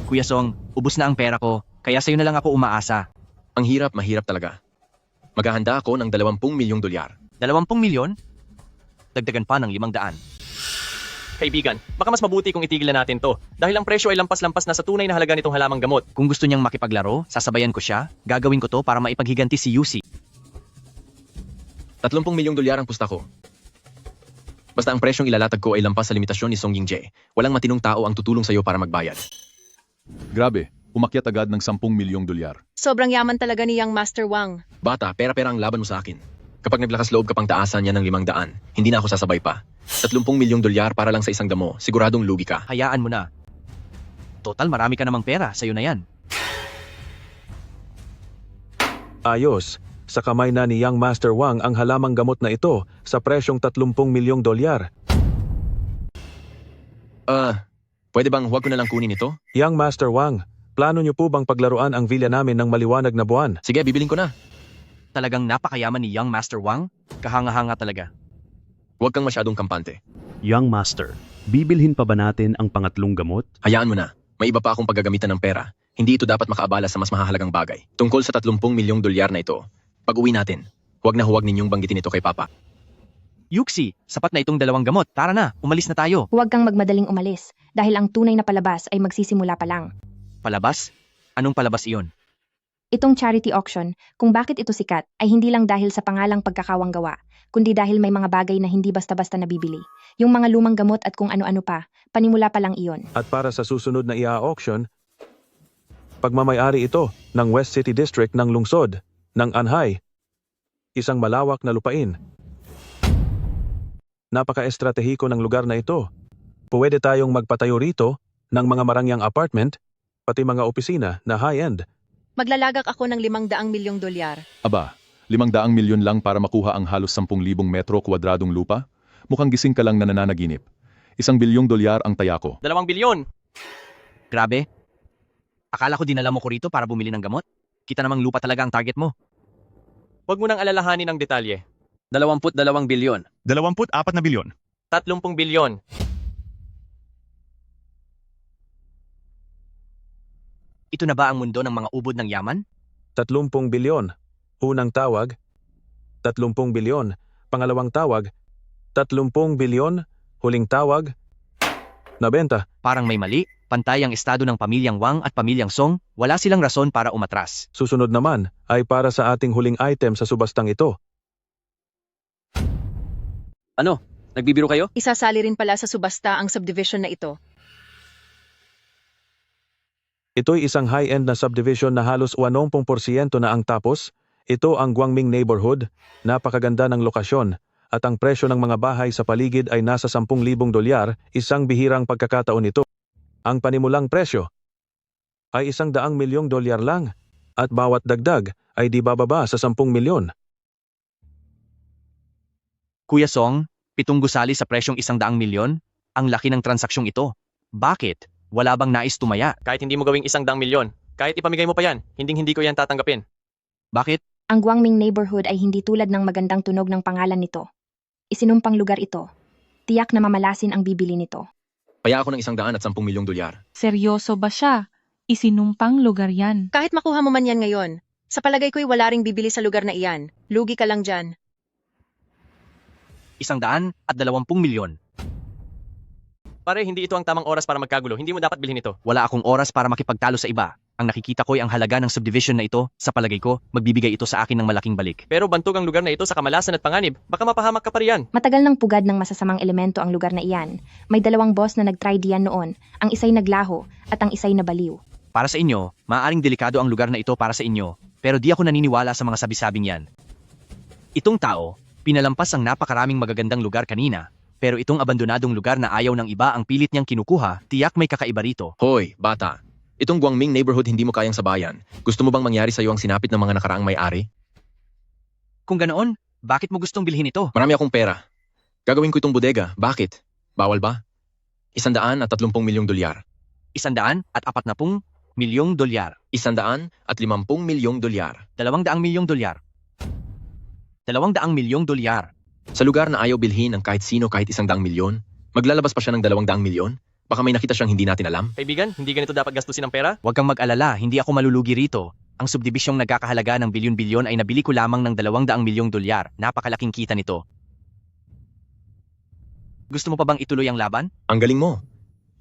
Kuya Song, ubos na ang pera ko, kaya sa'yo na lang ako umaasa. Ang hirap, mahirap talaga. Maghahanda ako ng 20 milyong dolyar. 20 milyon? Dagdagan pa ng 500. Kaibigan, baka mas mabuti kung itigil na natin to. Dahil ang presyo ay lampas-lampas na sa tunay na halaga nitong halamang gamot. Kung gusto niyang makipaglaro, sasabayan ko siya, gagawin ko to para maipaghiganti si Yusi. 30 milyong dolyar ang pusta ko. Basta ang presyong ilalatag ko ay lampas sa limitasyon ni Song Yingjae. Walang matinong tao ang tutulong sa'yo para magbayad. Grabe, umakyat agad ng 10 milyong dolyar. Sobrang yaman talaga ni Young Master Wang. Bata, pera-pera ang laban mo sa akin. Kapag naglakas loob ka pang taasan niya ng 500, hindi na ako sasabay pa. 30 milyong dolyar para lang sa isang damo, siguradong lugi ka. Hayaan mo na. Total, marami ka namang pera, sa'yo na yan. Ayos, sa kamay na ni Young Master Wang ang halamang gamot na ito sa presyong 30 milyong dolyar. Pwede bang huwag ko na lang kunin ito? Young Master Wang, plano niyo po bang paglaruan ang villa namin ng maliwanag na buwan? Sige, bibiling ko na. Talagang napakayaman ni Young Master Wang, kahanga-hanga talaga. Huwag kang masyadong kampante. Young Master, bibilhin pa ba natin ang pangatlong gamot? Hayaan mo na. May iba pa akong paggagamitan ng pera. Hindi ito dapat makaabala sa mas mahahalagang bagay. Tungkol sa 30 milyong dolyar na ito, pag-uwi natin, huwag na huwag ninyong banggitin ito kay Papa. Yuxi, sapat na itong 2 gamot. Tara na, umalis na tayo. Huwag kang magmadaling umalis dahil ang tunay na palabas ay magsisimula pa lang. Palabas? Anong palabas iyon? Itong charity auction, kung bakit ito sikat, ay hindi lang dahil sa pangalang pagkakawang gawa, kundi dahil may mga bagay na hindi basta-basta nabibili. Yung mga lumang gamot at kung ano-ano pa, panimula pa lang iyon. At para sa susunod na ia-auction, pagmamayari ito ng West City District ng lungsod ng Anhay, isang malawak na lupain. Napaka-estratehiko ng lugar na ito. Pwede tayong magpatayo rito ng mga marangyang apartment, pati mga opisina na high-end. Maglalagak ako ng 500 milyong dolyar. Aba, 500 milyon lang para makuha ang halos 10,000 metro kwadradong lupa? Mukhang gising ka lang na nananaginip. 1 bilyong dolyar ang taya ko. 2 bilyon! Grabe. Akala ko dinala mo ko rito para bumili ng gamot. Kita namang lupa talaga ang target mo. Huwag mo nang alalahanin ang detalye. 22 bilyon. 24 na bilyon. 30 bilyon. Ito na ba ang mundo ng mga ubod ng yaman? 30 bilyon. Unang tawag, 30 bilyon. Pangalawang tawag, 30 bilyon. Huling tawag, nabenta. Parang may mali. Pantay ang estado ng pamilyang Wang at pamilyang Song. Wala silang rason para umatras. Susunod naman ay para sa ating huling item sa subastang ito. Ano? Nagbibiro kayo? Isasali rin pala sa subasta ang subdivision na ito. Ito'y isang high-end na subdivision na halos 80% na ang tapos. Ito ang Guangming Neighborhood. Napakaganda ng lokasyon. At ang presyo ng mga bahay sa paligid ay nasa 10,000 dolyar, isang bihirang pagkakataon ito. Ang panimulang presyo ay 100 milyong dolyar lang. At bawat dagdag ay di bababa sa 10 milyon. Kuya Song, 7 gusali sa presyong 100 milyon? Ang laki ng transaksyon ito. Bakit? Wala bang nais tumaya? Kahit hindi mo gawing 100 milyon, kahit ipamigay mo pa yan, hindi ko yan tatanggapin. Bakit? Ang Guangming Neighborhood ay hindi tulad ng magandang tunog ng pangalan nito. Isinumpang lugar ito. Tiyak na mamalasin ang bibili nito. Paya ako ng 110 milyong dolyar. Seryoso ba siya? Isinumpang lugar yan. Kahit makuha mo man yan ngayon, sa palagay ko'y wala ring bibili sa lugar na iyan. Lugi ka lang dyan. 120 milyon. Pare, hindi ito ang tamang oras para magkagulo. Hindi mo dapat bilhin ito. Wala akong oras para makipagtalo sa iba. Ang nakikita ko'y ang halaga ng subdivision na ito. Sa palagay ko, magbibigay ito sa akin ng malaking balik. Pero bantog ang lugar na ito sa kamalasan at panganib. Baka mapahamak ka pa riyan. Matagal nang pugad ng masasamang elemento ang lugar na iyan. May 2 boss na nag-try diyan noon. Ang isa'y naglaho at ang isa'y nabaliw. Para sa inyo, maaaring delikado ang lugar na ito para sa inyo. Pero di ako naniniwala sa mga sabi-sabing yan. Itong tao, pinalampas ang napakaraming magagandang lugar kanina. Pero itong abandonadong lugar na ayaw ng iba ang pilit niyang kinukuha, tiyak may kakaiba rito. Hoy, bata. Itong Guangming Neighborhood hindi mo kayang sabayan. Gusto mo bang mangyari sa iyo ang sinapit ng mga nakaraang may-ari? Kung ganoon, bakit mo gustong bilhin ito? Marami akong pera. Gagawin ko itong bodega. Bakit? Bawal ba? 130 milyong dolyar. 140 milyong dolyar. 150 milyong dolyar. 200 milyong dolyar. 200 milyong dolyar. Sa lugar na ayaw bilhin ng kahit sino kahit 100 milyon, maglalabas pa siya ng 200 milyon? Baka may nakita siyang hindi natin alam. Kaibigan, hindi ganito dapat gastusin ang pera? Huwag kang mag-alala, hindi ako malulugi rito. Ang subdibisyong nagkakahalaga ng bilyon-bilyon ay nabili ko lamang ng 200 milyong dolyar. Napakalaking kita nito. Gusto mo pa bang ituloy ang laban? Ang galing mo.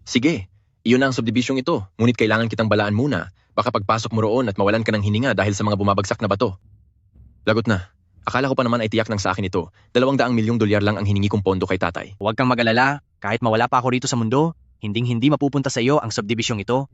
Sige, iyon na ang subdibisyong ito. Ngunit kailangan kitang balaan muna. Baka pagpasok mo roon at mawalan ka ng hininga dahil sa mga bumabagsak na bato. Lagot na. Akala ko pa naman ay tiyak ng sa akin ito. 200 milyong dolyar lang ang hiningi kong pondo kay tatay. Huwag kang mag-alala. Kahit mawala pa ako rito sa mundo, hinding-hindi mapupunta sa iyo ang subdibisyong ito.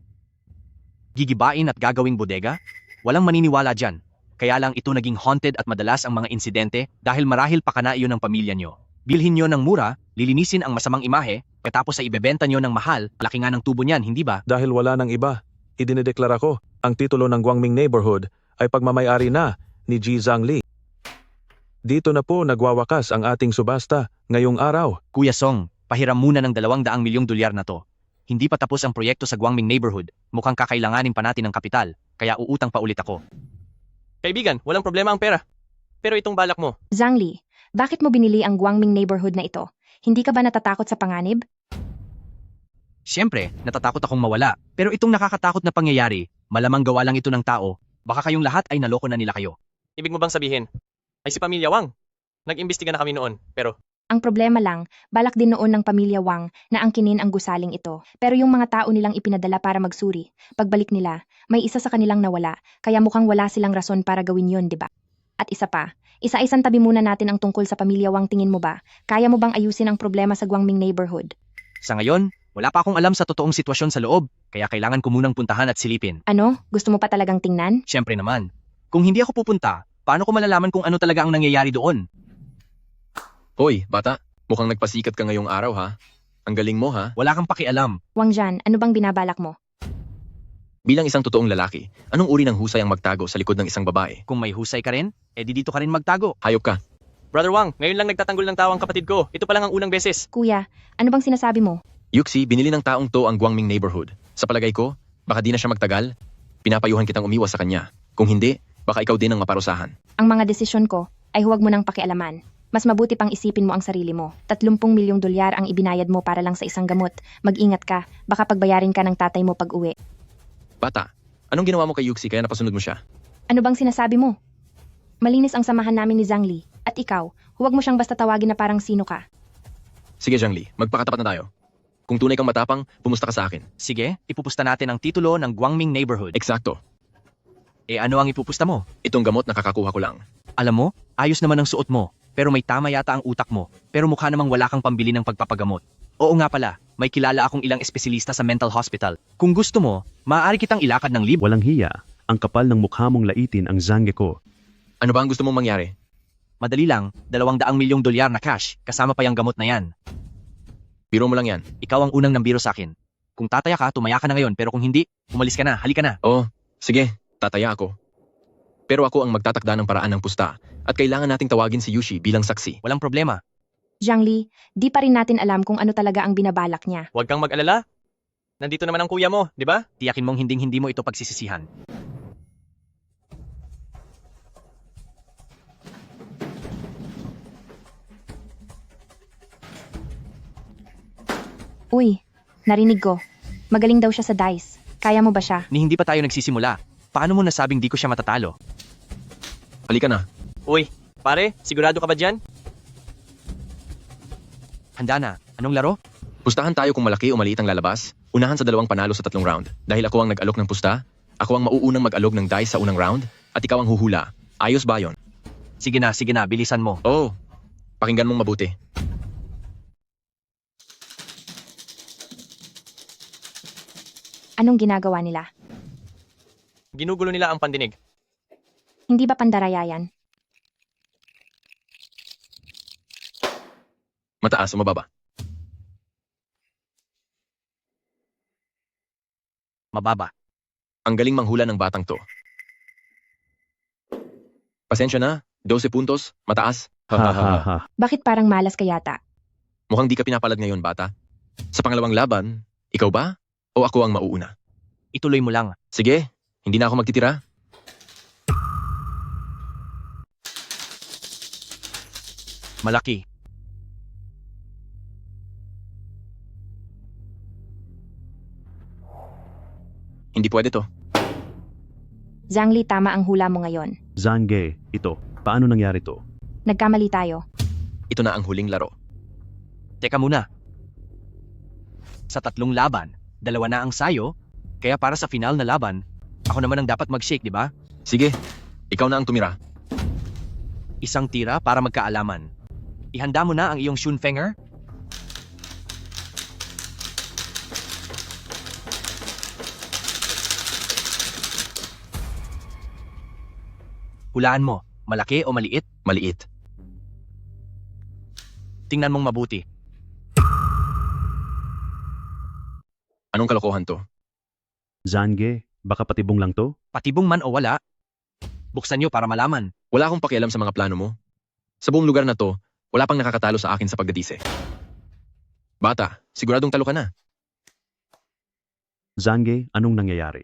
Gigibain at gagawing bodega? Walang maniniwala dyan. Kaya lang ito naging haunted at madalas ang mga insidente dahil marahil pakana iyon ng pamilya nyo. Bilhin nyo ng mura, lilinisin ang masamang imahe, katapos ay ibebenta nyo ng mahal, laki nga ng tubo niyan, hindi ba? Dahil wala ng iba, idinedeklara ko ang titulo ng Guangming Neighborhood ay pagmamayari na ni Ji Zhangli. Dito na po nagwawakas ang ating subasta ngayong araw. Kuya Song, pahiram muna ng 200 milyong dolyar na to. Hindi pa tapos ang proyekto sa Guangming Neighborhood. Mukhang kakailanganin pa natin ng kapital, kaya uutang pa ulit ako. Kaibigan, walang problema ang pera. Pero itong balak mo. Zhangli, bakit mo binili ang Guangming Neighborhood na ito? Hindi ka ba natatakot sa panganib? Siyempre, natatakot akong mawala. Pero itong nakakatakot na pangyayari, malamang gawa lang ito ng tao. Baka kayong lahat ay naloko na nila kayo. Ibig mo bang sabihin? Ay si Pamilya Wang. Nag-imbestiga na kami noon, pero... Ang problema lang, balak din noon ng pamilya Wang na angkinin ang gusaling ito. Pero yung mga tao nilang ipinadala para magsuri, pagbalik nila, may isa sa kanilang nawala, kaya mukhang wala silang rason para gawin yun, di ba? At isa pa, isa-isang tabi muna natin ang tungkol sa pamilya Wang. Tingin mo ba, kaya mo bang ayusin ang problema sa Guangming neighborhood? Sa ngayon, wala pa akong alam sa totoong sitwasyon sa loob, kaya kailangan ko munang puntahan at silipin. Ano? Gusto mo pa talagang tingnan? Siyempre naman. Kung hindi ako pupunta, paano ko malalaman kung ano talaga ang nangyayari doon? Hoy, bata, mukhang nagpasikat ka ngayong araw ha. Ang galing mo ha. Wala kang pakialam. Wang Jian, ano bang binabalak mo? Bilang isang totoong lalaki, anong uri ng husay ang magtago sa likod ng isang babae? Kung may husay ka rin, edi dito ka rin magtago. Hayop ka. Brother Wang, ngayon lang nagtatanggol ng tawa ang kapatid ko. Ito pa lang ang unang beses. Kuya, ano bang sinasabi mo? Yuxi, binili ng taong to ang Guangming neighborhood. Sa palagay ko, baka di na siya magtagal. Pinapayuhan kitang umiwas sa kanya. Kung hindi, baka ikaw din ang maparusahan. Ang mga desisyon ko ay huwag mo nang pakialaman. Mas mabuti pang isipin mo ang sarili mo. 30 milyong dolyar ang ibinayad mo para lang sa isang gamot. Mag-ingat ka, baka pagbayarin ka ng tatay mo pag-uwi. Bata, anong ginawa mo kay Yuxi kaya napasunod mo siya? Ano bang sinasabi mo? Malinis ang samahan namin ni Zhang Li. At ikaw, huwag mo siyang basta tawagin na parang sino ka. Sige Zhang Li, magpakatapat na tayo. Kung tunay kang matapang, pumusta ka sa akin. Sige, ipupusta natin ang titulo ng Guangming neighborhood. Eksakto. Ano ang ipupusta mo? Itong gamot nakakakuha ko lang. Alam mo, ayos naman ang suot mo. Pero may tama yata ang utak mo. Pero mukha namang wala kang pambili ng pagpapagamot. Oo nga pala, may kilala akong ilang espesyalista sa mental hospital. Kung gusto mo, maaari kitang ilakad ng libo. Walang hiya. Ang kapal ng mukha mong laitin ang Zhang ko. Ano ba ang gusto mong mangyari? Madali lang, 200 milyong dolyar na cash, kasama pa yung gamot na yan. Biro mo lang yan. Ikaw ang unang nambiro sa akin. Kung tataya ka, tumaya ka na ngayon. Pero kung hindi, umalis ka na, halika na. Oo, sige, tataya ako. Pero ako ang magtatakda ng paraan ng pusta at kailangan nating tawagin si Yuxi bilang saksi. Walang problema. Zhang Li, di pa rin natin alam kung ano talaga ang binabalak niya. Huwag kang mag-alala. Nandito naman ang kuya mo, di ba? Tiyakin mong hindi mo ito pagsisisihan. Uy, narinig ko. Magaling daw siya sa dice. Kaya mo ba siya? Ni hindi pa tayo nagsisimula. Paano mo nasabing di ko siya matatalo? Halika na. Uy, pare, sigurado ka ba dyan? Handa na. Anong laro? Pustahan tayo kung malaki o maliit ang lalabas. Unahan sa 2 panalo sa 3 round. Dahil ako ang nag-alok ng pusta, ako ang mauunang mag-alog ng dice sa unang round, at ikaw ang huhula. Ayos ba yon? Sige na, bilisan mo. Oo, pakinggan mong mabuti. Anong ginagawa nila? Ginugulo nila ang pandinig. Hindi ba pandaraya yan? Mataas o mababa? Mababa. Ang galing manghula ng batang to. Pasensya na, 12 puntos, mataas. Bakit parang malas ka yata? Mukhang di ka pinapalad ngayon, bata. Sa pangalawang laban, ikaw ba? O ako ang mauuna? Ituloy mo lang. Sige, hindi na ako magtitira. Malaki. Hindi pwede to. Zhang Li, tama ang hula mo ngayon. Zhang Ge, ito. Paano nangyari to? Nagkamali tayo. Ito na ang huling laro. Teka muna. Sa 3 laban, 2 na ang sayo, kaya para sa final na laban, ako naman ang dapat mag-shake, di ba? Sige, ikaw na ang tumira. Isang tira para magkaalaman. Ihanda mo na ang iyong Shunfenger? Hulaan mo, malaki o maliit? Maliit. Tingnan mong mabuti. Anong kalokohan to? Zhang Ge, baka patibong lang to? Patibong man o wala, buksan nyo para malaman. Wala akong pakialam sa mga plano mo. Sa buong lugar na to, wala pang nakakatalo sa akin sa pagdadise. Bata, siguradong talo ka na. Zhang Ge, anong nangyayari?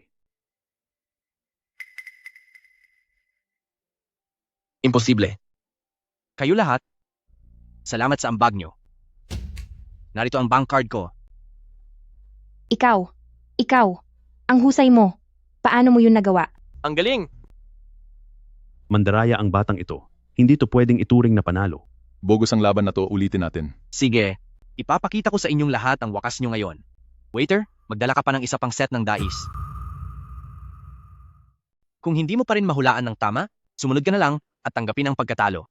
Imposible. Kayo lahat, salamat sa ambag nyo. Narito ang bank card ko. Ikaw, ang husay mo. Paano mo yun nagawa? Ang galing! Mandaraya ang batang ito. Hindi to pwedeng ituring na panalo. Bogus ang laban na to, ulitin natin. Sige, ipapakita ko sa inyong lahat ang wakas nyo ngayon. Waiter, magdala ka pa ng isa pang set ng dais. Kung hindi mo pa rin mahulaan ng tama, sumunod ka na lang at tanggapin ang pagkatalo.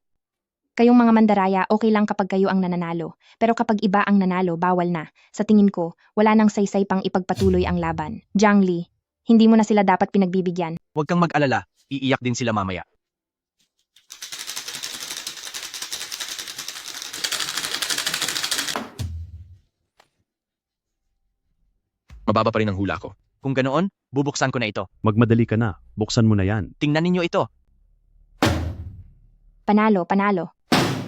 Kayong mga mandaraya, okay lang kapag kayo ang nananalo. Pero kapag iba ang nanalo, bawal na. Sa tingin ko, wala nang saysay pang ipagpatuloy ang laban. Zhang Li, hindi mo na sila dapat pinagbibigyan. Huwag kang mag-alala, iiyak din sila mamaya. Mababa pa rin ang hula ko. Kung ganoon, bubuksan ko na ito. Magmadali ka na. Buksan mo na yan. Tingnan ninyo ito. Panalo, panalo.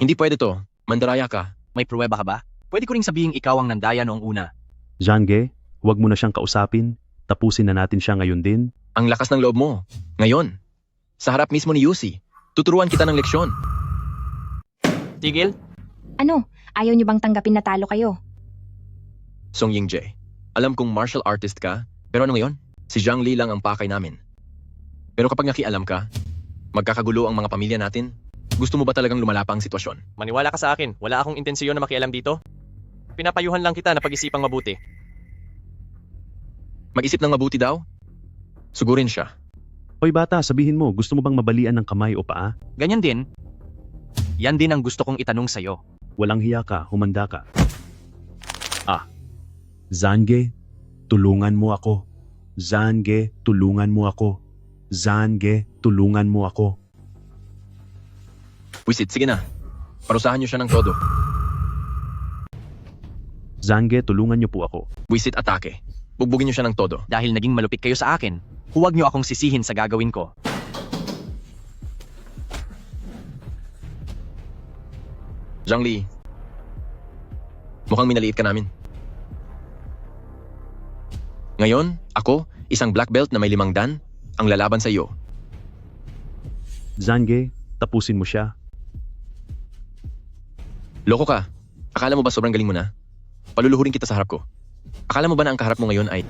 Hindi pwede to. Mandaraya ka. May pruweba ka ba? Pwede ko ring sabihing ikaw ang nandaya noong una. Zhangge, huwag mo na siyang kausapin. Tapusin na natin siya ngayon din. Ang lakas ng loob mo. Ngayon. Sa harap mismo ni Yusi. Tuturuan kita ng leksyon. Tigil? Ano? Ayaw niyo bang tanggapin na talo kayo? Song Yingjae. Alam kong martial artist ka, pero ano ngayon? Si Zhang Li lang ang pakay namin. Pero kapag nakialam ka, magkakagulo ang mga pamilya natin. Gusto mo ba talagang lumala pa ang sitwasyon? Maniwala ka sa akin, wala akong intensyon na makialam dito. Pinapayuhan lang kita na pag-isipang mabuti. Mag-isip ng mabuti daw? Sugurin siya. Hoy bata, sabihin mo, gusto mo bang mabalian ng kamay o paa? Ganyan din. Yan din ang gusto kong itanong sa'yo. Walang hiya ka, humanda ka. Zhangge, tulungan mo ako. Zhangge, tulungan mo ako. Zhangge, tulungan mo ako. Wisit, sige na. Parusahan niyo siya ng todo. Zhangge, tulungan niyo po ako. Wisit, atake. Bugbugin niyo siya ng todo. Dahil naging malupit kayo sa akin, huwag niyo akong sisihin sa gagawin ko. Zhang Li, mukhang minaliit ka namin. Ngayon, ako, isang black belt na may 5 dan, ang lalaban sa iyo. Zhangge, tapusin mo siya. Loko ka. Akala mo ba sobrang galing mo na? Paluluhurin kita sa harap ko. Akala mo ba na ang kaharap mo ngayon ay...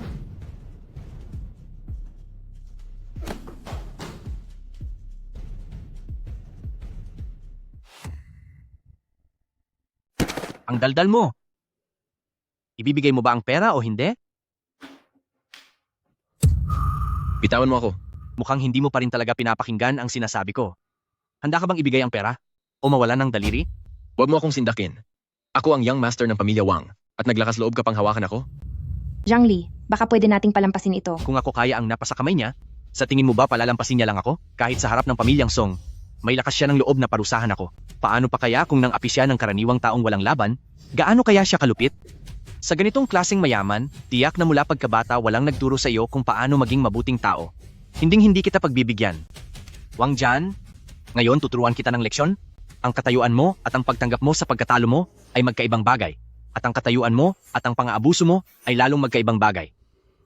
Ang daldal mo. Ibibigay mo ba ang pera o hindi? Bitawan mo ako. Mukhang hindi mo pa rin talaga pinapakinggan ang sinasabi ko. Handa ka bang ibigay ang pera? O mawala ng daliri? Huwag mo akong sindakin. Ako ang young master ng pamilya Wang at naglakas loob ka pang hawakan ako? Zhang Li, baka pwede nating palampasin ito. Kung ako kaya ang napasa kamay niya, sa tingin mo ba palalampasin niya lang ako? Kahit sa harap ng pamilyang Song, may lakas siya ng loob na parusahan ako. Paano pa kaya kung nang api siya ng karaniwang taong walang laban? Gaano kaya siya kalupit? Sa ganitong klaseng mayaman, tiyak na mula pagkabata walang nagturo sa iyo kung paano maging mabuting tao. Hinding-hindi kita pagbibigyan. Wang Jian, ngayon tuturuan kita ng leksyon. Ang katayuan mo at ang pagtanggap mo sa pagkatalo mo ay magkaibang bagay. At ang katayuan mo at ang pang-aabuso mo ay lalong magkaibang bagay.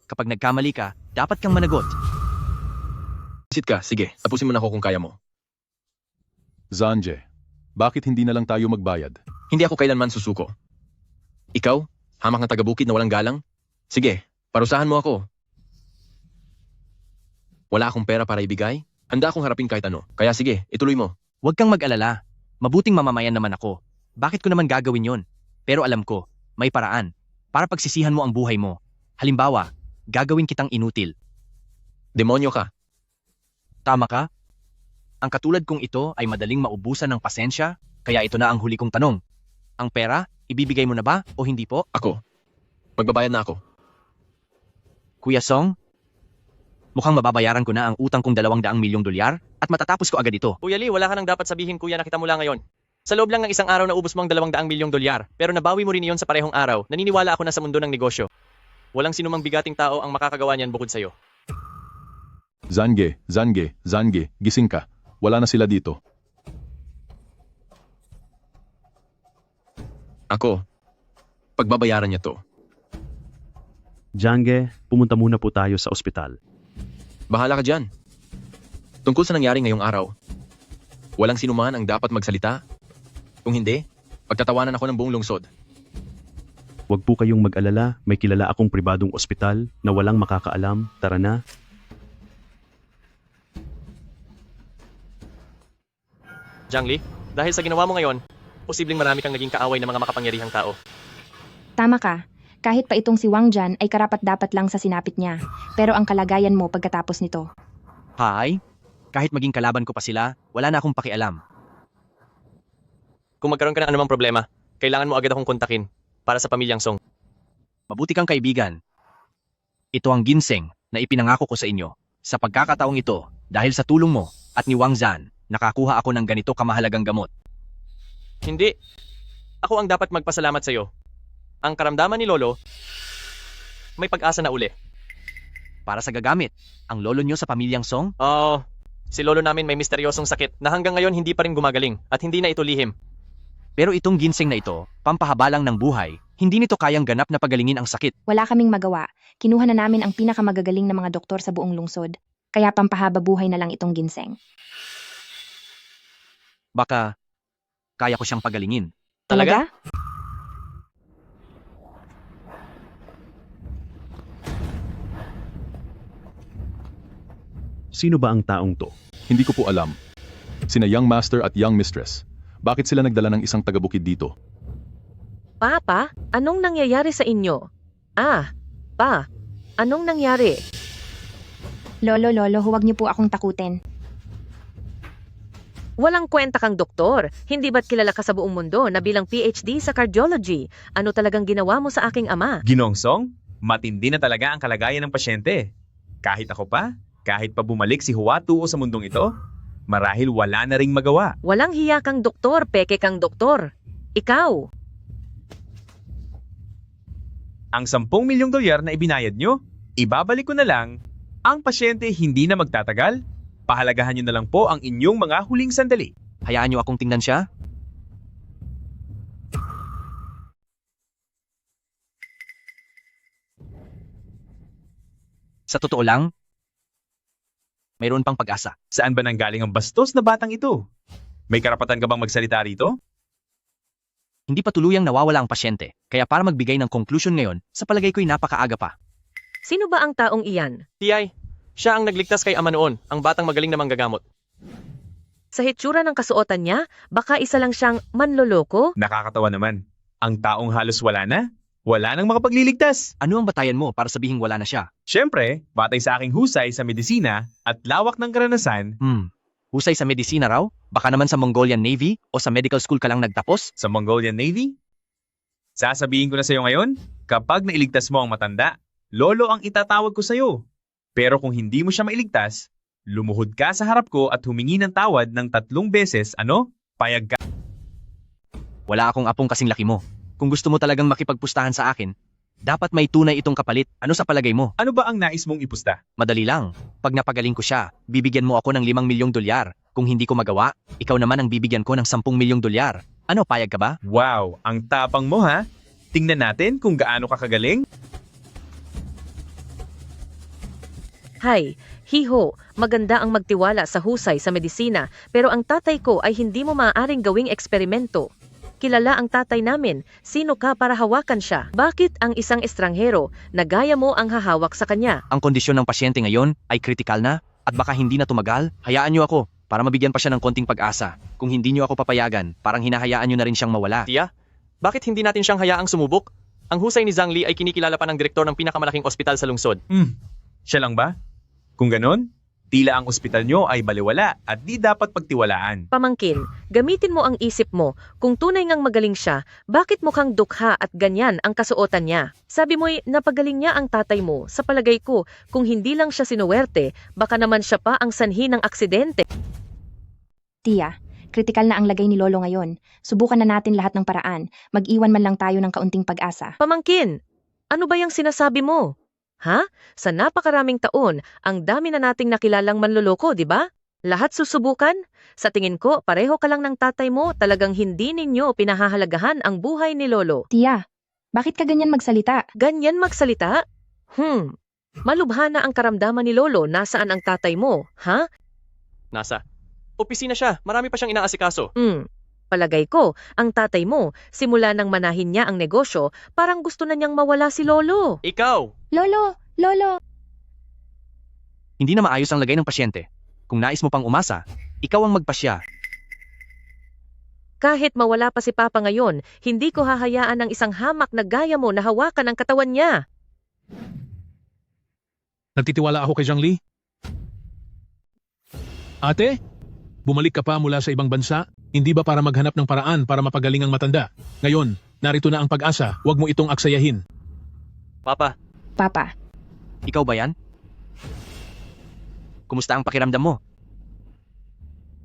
Kapag nagkamali ka, dapat kang managot. Sit ka, sige. Tapusin mo na ako kung kaya mo. Zhangge, bakit hindi na lang tayo magbayad? Hindi ako kailanman susuko. Ikaw, hamak na taga-bukid na walang galang? Sige, parusahan mo ako. Wala akong pera para ibigay? Handa akong harapin kahit ano. Kaya sige, ituloy mo. Huwag kang mag-alala. Mabuting mamamayan naman ako. Bakit ko naman gagawin yon? Pero alam ko, may paraan. Para pagsisihan mo ang buhay mo. Halimbawa, gagawin kitang inutil. Demonyo ka. Tama ka? Ang katulad kong ito ay madaling maubusan ng pasensya, kaya ito na ang huli kong tanong. Ang pera, ibibigay mo na ba o hindi po? Ako. Magbabayad na ako. Kuya Song, mukhang mababayaran ko na ang utang kong 200 milyong dolyar at matatapos ko agad ito. Kuya Lee, wala ka nang dapat sabihin kuya na kita mula ngayon. Sa loob lang ng isang araw na ubos mo ang 200 milyong dolyar, pero nabawi mo rin iyon sa parehong araw. Naniniwala ako na sa mundo ng negosyo. Walang sinumang bigating tao ang makakagawa niyan bukod sa'yo. Zhangge, gising ka. Wala na sila dito. Ako, pagbabayaran niya to. Zhangge, pumunta muna po tayo sa ospital. Bahala ka dyan. Tungkol sa nangyari ngayong araw, walang sinuman ang dapat magsalita. Kung hindi, pagtatawanan ako ng buong lungsod. Huwag po kayong mag-alala, may kilala akong pribadong ospital na walang makakaalam. Tara na. Zhang Li, dahil sa ginawa mo ngayon, Posibleng marami kang naging kaaway ng mga makapangyarihang tao. Tama ka. Kahit pa itong si Wang Jan ay karapat-dapat lang sa sinapit niya. Pero ang kalagayan mo pagkatapos nito. Hay, kahit maging kalaban ko pa sila, wala na akong pakialam. Kung magkaroon ka ng anumang problema, kailangan mo agad akong kontakin para sa pamilyang Song. Mabuti kang kaibigan. Ito ang ginseng na ipinangako ko sa inyo. Sa pagkakataong ito, dahil sa tulong mo at ni Wang Zan, nakakuha ako ng ganito kamahalagang gamot. Hindi. Ako ang dapat magpasalamat sa iyo. Ang karamdaman ni Lolo, may pag-asa na uli. Para sa gagamit, ang lolo nyo sa pamilyang Song? Oo. Si Lolo namin may misteryosong sakit na hanggang ngayon hindi pa rin gumagaling at hindi na ito lihim. Pero itong ginseng na ito, pampahaba lang ng buhay, hindi nito kayang ganap na pagalingin ang sakit. Wala kaming magawa. Kinuha na namin ang pinakamagagaling na mga doktor sa buong lungsod. Kaya pampahaba buhay na lang itong ginseng. Baka, kaya ko siyang pagalingin. Talaga? Sino ba ang taong to? Hindi ko po alam. Sina Young Master at Young Mistress. Bakit sila nagdala ng isang taga-bukid dito? Papa, anong nangyayari sa inyo? Pa, anong nangyari? Lolo, huwag niyo po akong takutin. Walang kwenta kang doktor. Hindi ba't kilala ka sa buong mundo na bilang PhD sa cardiology? Ano talagang ginawa mo sa aking ama? Ginoong Song, matindi na talaga ang kalagayan ng pasyente. Kahit ako pa, kahit pa bumalik si Huatu sa mundong ito, marahil wala na ring magawa. Walang hiya kang doktor, peke kang doktor. Ikaw. Ang 10 milyong dolyar na ibinayad nyo, ibabalik ko na lang. Ang pasyente hindi na magtatagal. Pahalagahan nyo na lang po ang inyong mga huling sandali. Hayaan nyo akong tingnan siya? Sa totoo lang, mayroon pang pag-asa. Saan ba nanggaling ang bastos na batang ito? May karapatan ka bang magsalita rito? Hindi pa tuluyang nawawala ang pasyente, kaya para magbigay ng conclusion ngayon, sa palagay ko'y napakaaga pa. Sino ba ang taong iyan? Tiyay, siya ang nagligtas kay ama noon, ang batang magaling na manggagamot. Sa hitsura ng kasuotan niya, baka isa lang siyang manloloko? Nakakatawa naman. Ang taong halos wala na, wala nang makapagliligtas. Ano ang batayan mo para sabihing wala na siya? Siyempre, batay sa aking husay sa medisina at lawak ng karanasan. Husay sa medisina raw? Baka naman sa Mongolian Navy o sa medical school ka lang nagtapos? Sa Mongolian Navy? Sasabihin ko na sa iyo ngayon, kapag nailigtas mo ang matanda, lolo ang itatawag ko sa iyo. Pero kung hindi mo siya mailigtas, lumuhod ka sa harap ko at humingi ng tawad ng 3 beses, payag ka. Wala akong apong kasing laki mo. Kung gusto mo talagang makipagpustahan sa akin, dapat may tunay itong kapalit. Ano sa palagay mo? Ano ba ang nais mong ipusta? Madali lang. Pag napagaling ko siya, bibigyan mo ako ng 5 milyong dolyar. Kung hindi ko magawa, ikaw naman ang bibigyan ko ng 10 milyong dolyar. Ano, payag ka ba? Wow, ang tapang mo ha. Tingnan natin kung gaano ka kagaling. Hay, hiho, maganda ang magtiwala sa husay sa medisina, pero ang tatay ko ay hindi mo maaaring gawing eksperimento. Kilala ang tatay namin, sino ka para hawakan siya? Bakit ang isang estranghero na gaya mo ang hahawak sa kanya? Ang kondisyon ng pasyente ngayon ay kritikal na at baka hindi na tumagal. Hayaan niyo ako para mabigyan pa siya ng konting pag-asa. Kung hindi niyo ako papayagan, parang hinahayaan niyo na rin siyang mawala. Tiya, bakit hindi natin siyang hayaang sumubok? Ang husay ni Zhang Li ay kinikilala pa ng direktor ng pinakamalaking ospital sa lungsod. Siya lang ba? Kung ganon, tila ang ospital nyo ay baliwala at di dapat pagtiwalaan. Pamangkin, gamitin mo ang isip mo. Kung tunay ngang magaling siya, bakit mukhang dukha at ganyan ang kasuotan niya? Sabi mo'y napagaling niya ang tatay mo. Sa palagay ko, kung hindi lang siya sinuwerte, baka naman siya pa ang sanhi ng aksidente. Tia, kritikal na ang lagay ni Lolo ngayon. Subukan na natin lahat ng paraan. Mag-iwan man lang tayo ng kaunting pag-asa. Pamangkin, ano ba yung sinasabi mo? Ha? Sa napakaraming taon, ang dami na nating nakilalang manloloko, di ba? Lahat susubukan? Sa tingin ko, pareho ka lang ng tatay mo, talagang hindi ninyo pinahahalagahan ang buhay ni Lolo. Tia, bakit ka ganyan magsalita? Ganyan magsalita? Malubha na ang karamdaman ni Lolo, nasaan ang tatay mo, ha? Nasa opisina siya, marami pa siyang inaasikaso. Palagay ko, ang tatay mo, simula nang manahin niya ang negosyo, parang gusto na niyang mawala si Lolo. Ikaw! Lolo! Hindi na maayos ang lagay ng pasyente. Kung nais mo pang umasa, ikaw ang magpasya. Kahit mawala pa si Papa ngayon, hindi ko hahayaan ng isang hamak na gaya mo na hawakan ang katawan niya. Nagtitiwala ako kay Zhang Li. Ate, bumalik ka pa mula sa ibang bansa? Hindi ba para maghanap ng paraan para mapagaling ang matanda? Ngayon, narito na ang pag-asa. Huwag mo itong aksayahin. Papa, Papa, Ikaw ba yan? Kumusta ang pakiramdam mo?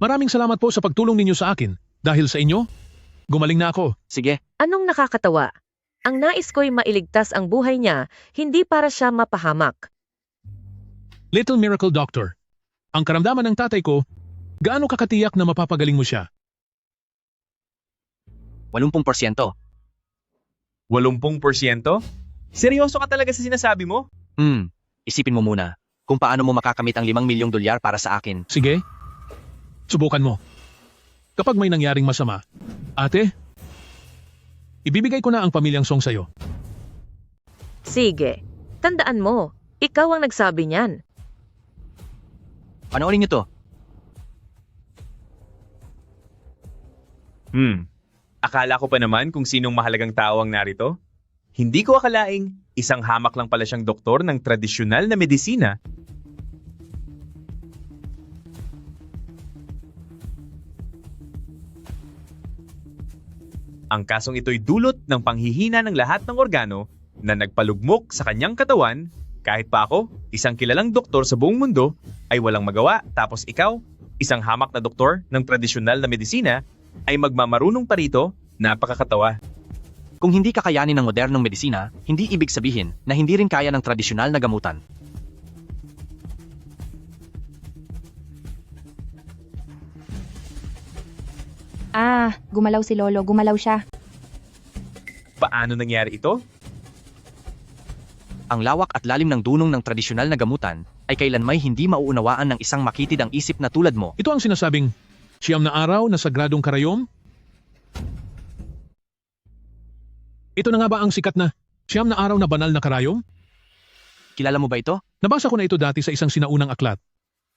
Maraming salamat po sa pagtulong ninyo sa akin. Dahil sa inyo, gumaling na ako. Sige, Anong nakakatawa? Ang nais ko'y mailigtas ang buhay niya, hindi para siya mapahamak. Little Miracle Doctor. Ang karamdaman ng tatay ko, gaano kakatiyak na mapapagaling mo siya? 80%. 80%? Seryoso ka talaga sa sinasabi mo? Isipin mo muna kung paano mo makakamit ang 5 milyong dolyar para sa akin. Sige, subukan mo. Kapag may nangyaring masama, ate, ibibigay ko na ang pamilyang Song sa'yo. Sige, tandaan mo, ikaw ang nagsabi niyan. Panoorin niyo to. Akala ko pa naman kung sinong mahalagang tao ang narito. Hindi ko akalaing isang hamak lang pala siyang doktor ng tradisyonal na medisina. Ang kasong ito'y dulot ng panghihina ng lahat ng organo na nagpalugmok sa kanyang katawan. Kahit pa ako, isang kilalang doktor sa buong mundo, ay walang magawa. Tapos ikaw, isang hamak na doktor ng tradisyonal na medisina, ay magmamarunong pa rito. Napakakatawa. Kung hindi kakayanin ng modernong medisina, hindi ibig sabihin na hindi rin kaya ng tradisyonal na gamutan. Gumalaw si Lolo, gumalaw siya. Paano nangyari ito? Ang lawak at lalim ng dunong ng tradisyonal na gamutan ay kailanmay hindi mauunawaan ng isang makitid ang isip na tulad mo. Ito ang sinasabing, 9 na araw na sagradong karayom? Ito na nga ba ang sikat na 9 na araw na banal na karayom? Kilala mo ba ito? Nabasa ko na ito dati sa isang sinaunang aklat.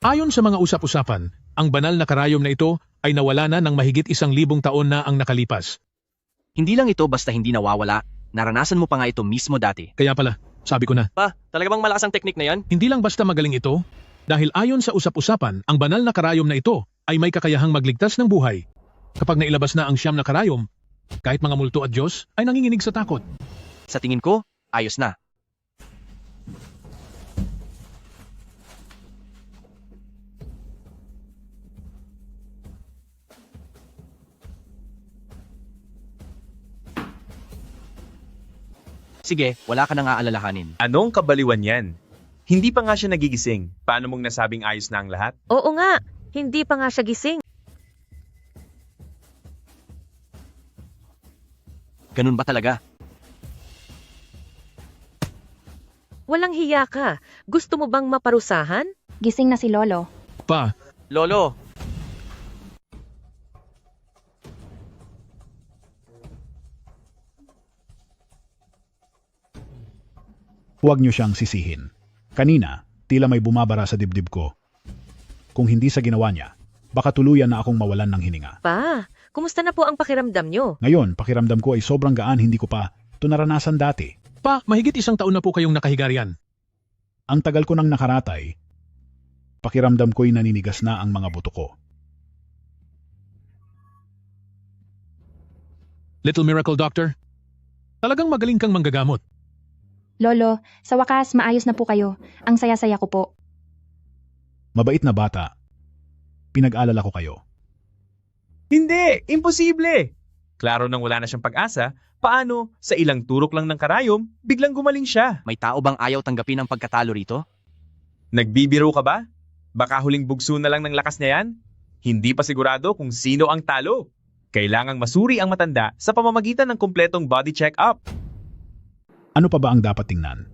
Ayon sa mga usap-usapan, ang banal na karayom na ito ay nawala na ng mahigit 1,000 taon na ang nakalipas. Hindi lang ito basta hindi nawawala, naranasan mo pa nga ito mismo dati. Kaya pala, sabi ko na, Pa, talaga bang malakas ang teknik na yan? hindi lang basta magaling ito, dahil ayon sa usap-usapan, ang banal na karayom na ito ay may kakayahang magligtas ng buhay. Kapag nailabas na ang 9 na karayom, kahit mga multo at Diyos ay nanginginig sa takot. Sa tingin ko, ayos na. Sige, wala ka nang aalalahanin. Anong kabaliwan yan? Hindi pa nga siya nagigising. Paano mong nasabing ayos na ang lahat? Oo nga, hindi pa nga siya gising. Ganun ba talaga? Walang hiya ka. Gusto mo bang maparusahan? Gising na si Lolo. Pa, Lolo, Huwag niyo siyang sisihin. Kanina, tila may bumabara sa dibdib ko. Kung hindi sa ginawa niya, baka tuluyan na akong mawalan ng hininga. Pa, kumusta na po ang pakiramdam nyo? Ngayon, pakiramdam ko ay sobrang gaan, hindi ko pa ito naranasan dati. pa, mahigit 1 taon na po kayong nakahiga riyan. Ang tagal ko nang nakaratay, pakiramdam ko'y naninigas na ang mga buto ko. Little Miracle Doctor, talagang magaling kang manggagamot. Lolo, sa wakas, maayos na po kayo. Ang saya-saya ko po. Mabait na bata. Pinag-alala ko kayo. Hindi! Imposible! Klaro nang wala na siyang pag-asa, paano sa ilang turok lang ng karayom, biglang gumaling siya? May tao bang ayaw tanggapin ang pagkatalo rito? Nagbibiro ka ba? Baka huling bugso na lang ng lakas niya yan? Hindi pa sigurado kung sino ang talo. Kailangang masuri ang matanda sa pamamagitan ng kumpletong body check-up. Ano pa ba ang dapat tingnan?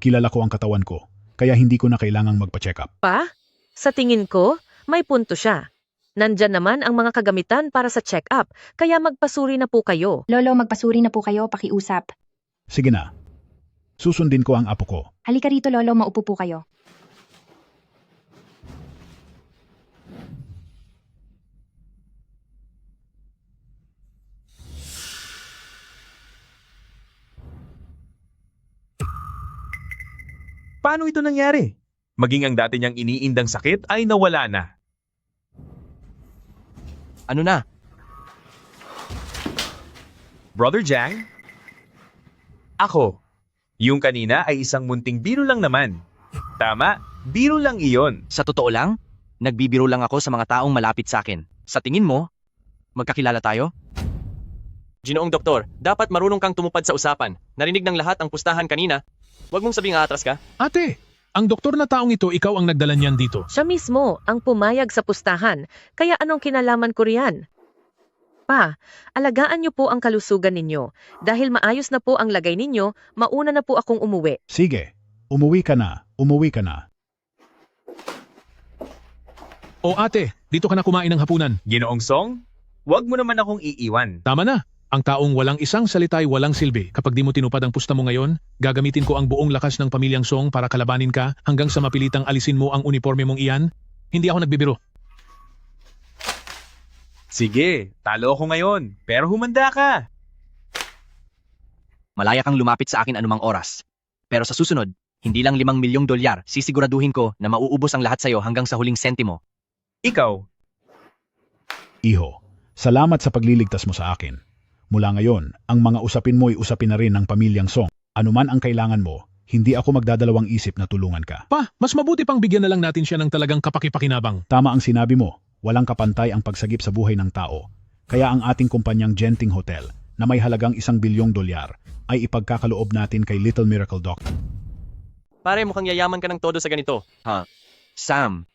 Kilala ko ang katawan ko, kaya hindi ko na kailangang magpa-check up. Pa, sa tingin ko, may punto siya. Nandyan naman ang mga kagamitan para sa check-up, kaya magpasuri na po kayo. Lolo, magpasuri na po kayo, pakiusap. Sige na. Susundin ko ang apo ko. Halika rito, Lolo, maupo po kayo. Paano ito nangyari? Maging ang dati niyang iniindang sakit ay nawala na. Ano na? Brother Jang? Ako. Yung kanina ay isang munting biro lang naman. Tama, biro lang iyon. Sa totoo lang, nagbibiro lang ako sa mga taong malapit sa akin. Sa tingin mo, magkakilala tayo? Ginoong Doktor, dapat marunong kang tumupad sa usapan. Narinig ng lahat ang pustahan kanina. Huwag mong sabing aatras ka. Ate, ang doktor na taong ito, ikaw ang nagdala niyan dito. Siya mismo ang pumayag sa pustahan, kaya anong kinalaman ko riyan? Pa, alagaan niyo po ang kalusugan ninyo. Dahil maayos na po ang lagay ninyo, mauna na po akong umuwi. Sige, umuwi ka na, umuwi ka na. O ate, dito ka na kumain ng hapunan. Ginoong Song, huwag mo naman akong iiwan. Tama na. Ang taong walang isang salita ay walang silbi. Kapag di mo tinupad ang pusta mo ngayon, gagamitin ko ang buong lakas ng pamilyang Song para kalabanin ka hanggang sa mapilitang alisin mo ang uniforme mong iyan. Hindi ako nagbibiro. Sige, talo ako ngayon, pero humanda ka. Malaya kang lumapit sa akin anumang oras. Pero sa susunod, hindi lang $5 milyong, sisiguraduhin ko na mauubos ang lahat sa'yo hanggang sa huling sentimo. Ikaw? Iho, salamat sa pagliligtas mo sa akin. Mula ngayon, ang mga usapin mo ay usapin na rin ng pamilyang Song. Anuman ang kailangan mo, hindi ako magdadalawang isip na tulungan ka. Pa, mas mabuti pang bigyan na lang natin siya ng talagang kapakipakinabang. Tama ang sinabi mo, walang kapantay ang pagsagip sa buhay ng tao. Kaya ang ating kumpanyang Genting Hotel, na may halagang $1 bilyong, ay ipagkakaloob natin kay Little Miracle Doctor. Pare, mukhang yayaman ka ng todo sa ganito. Sam,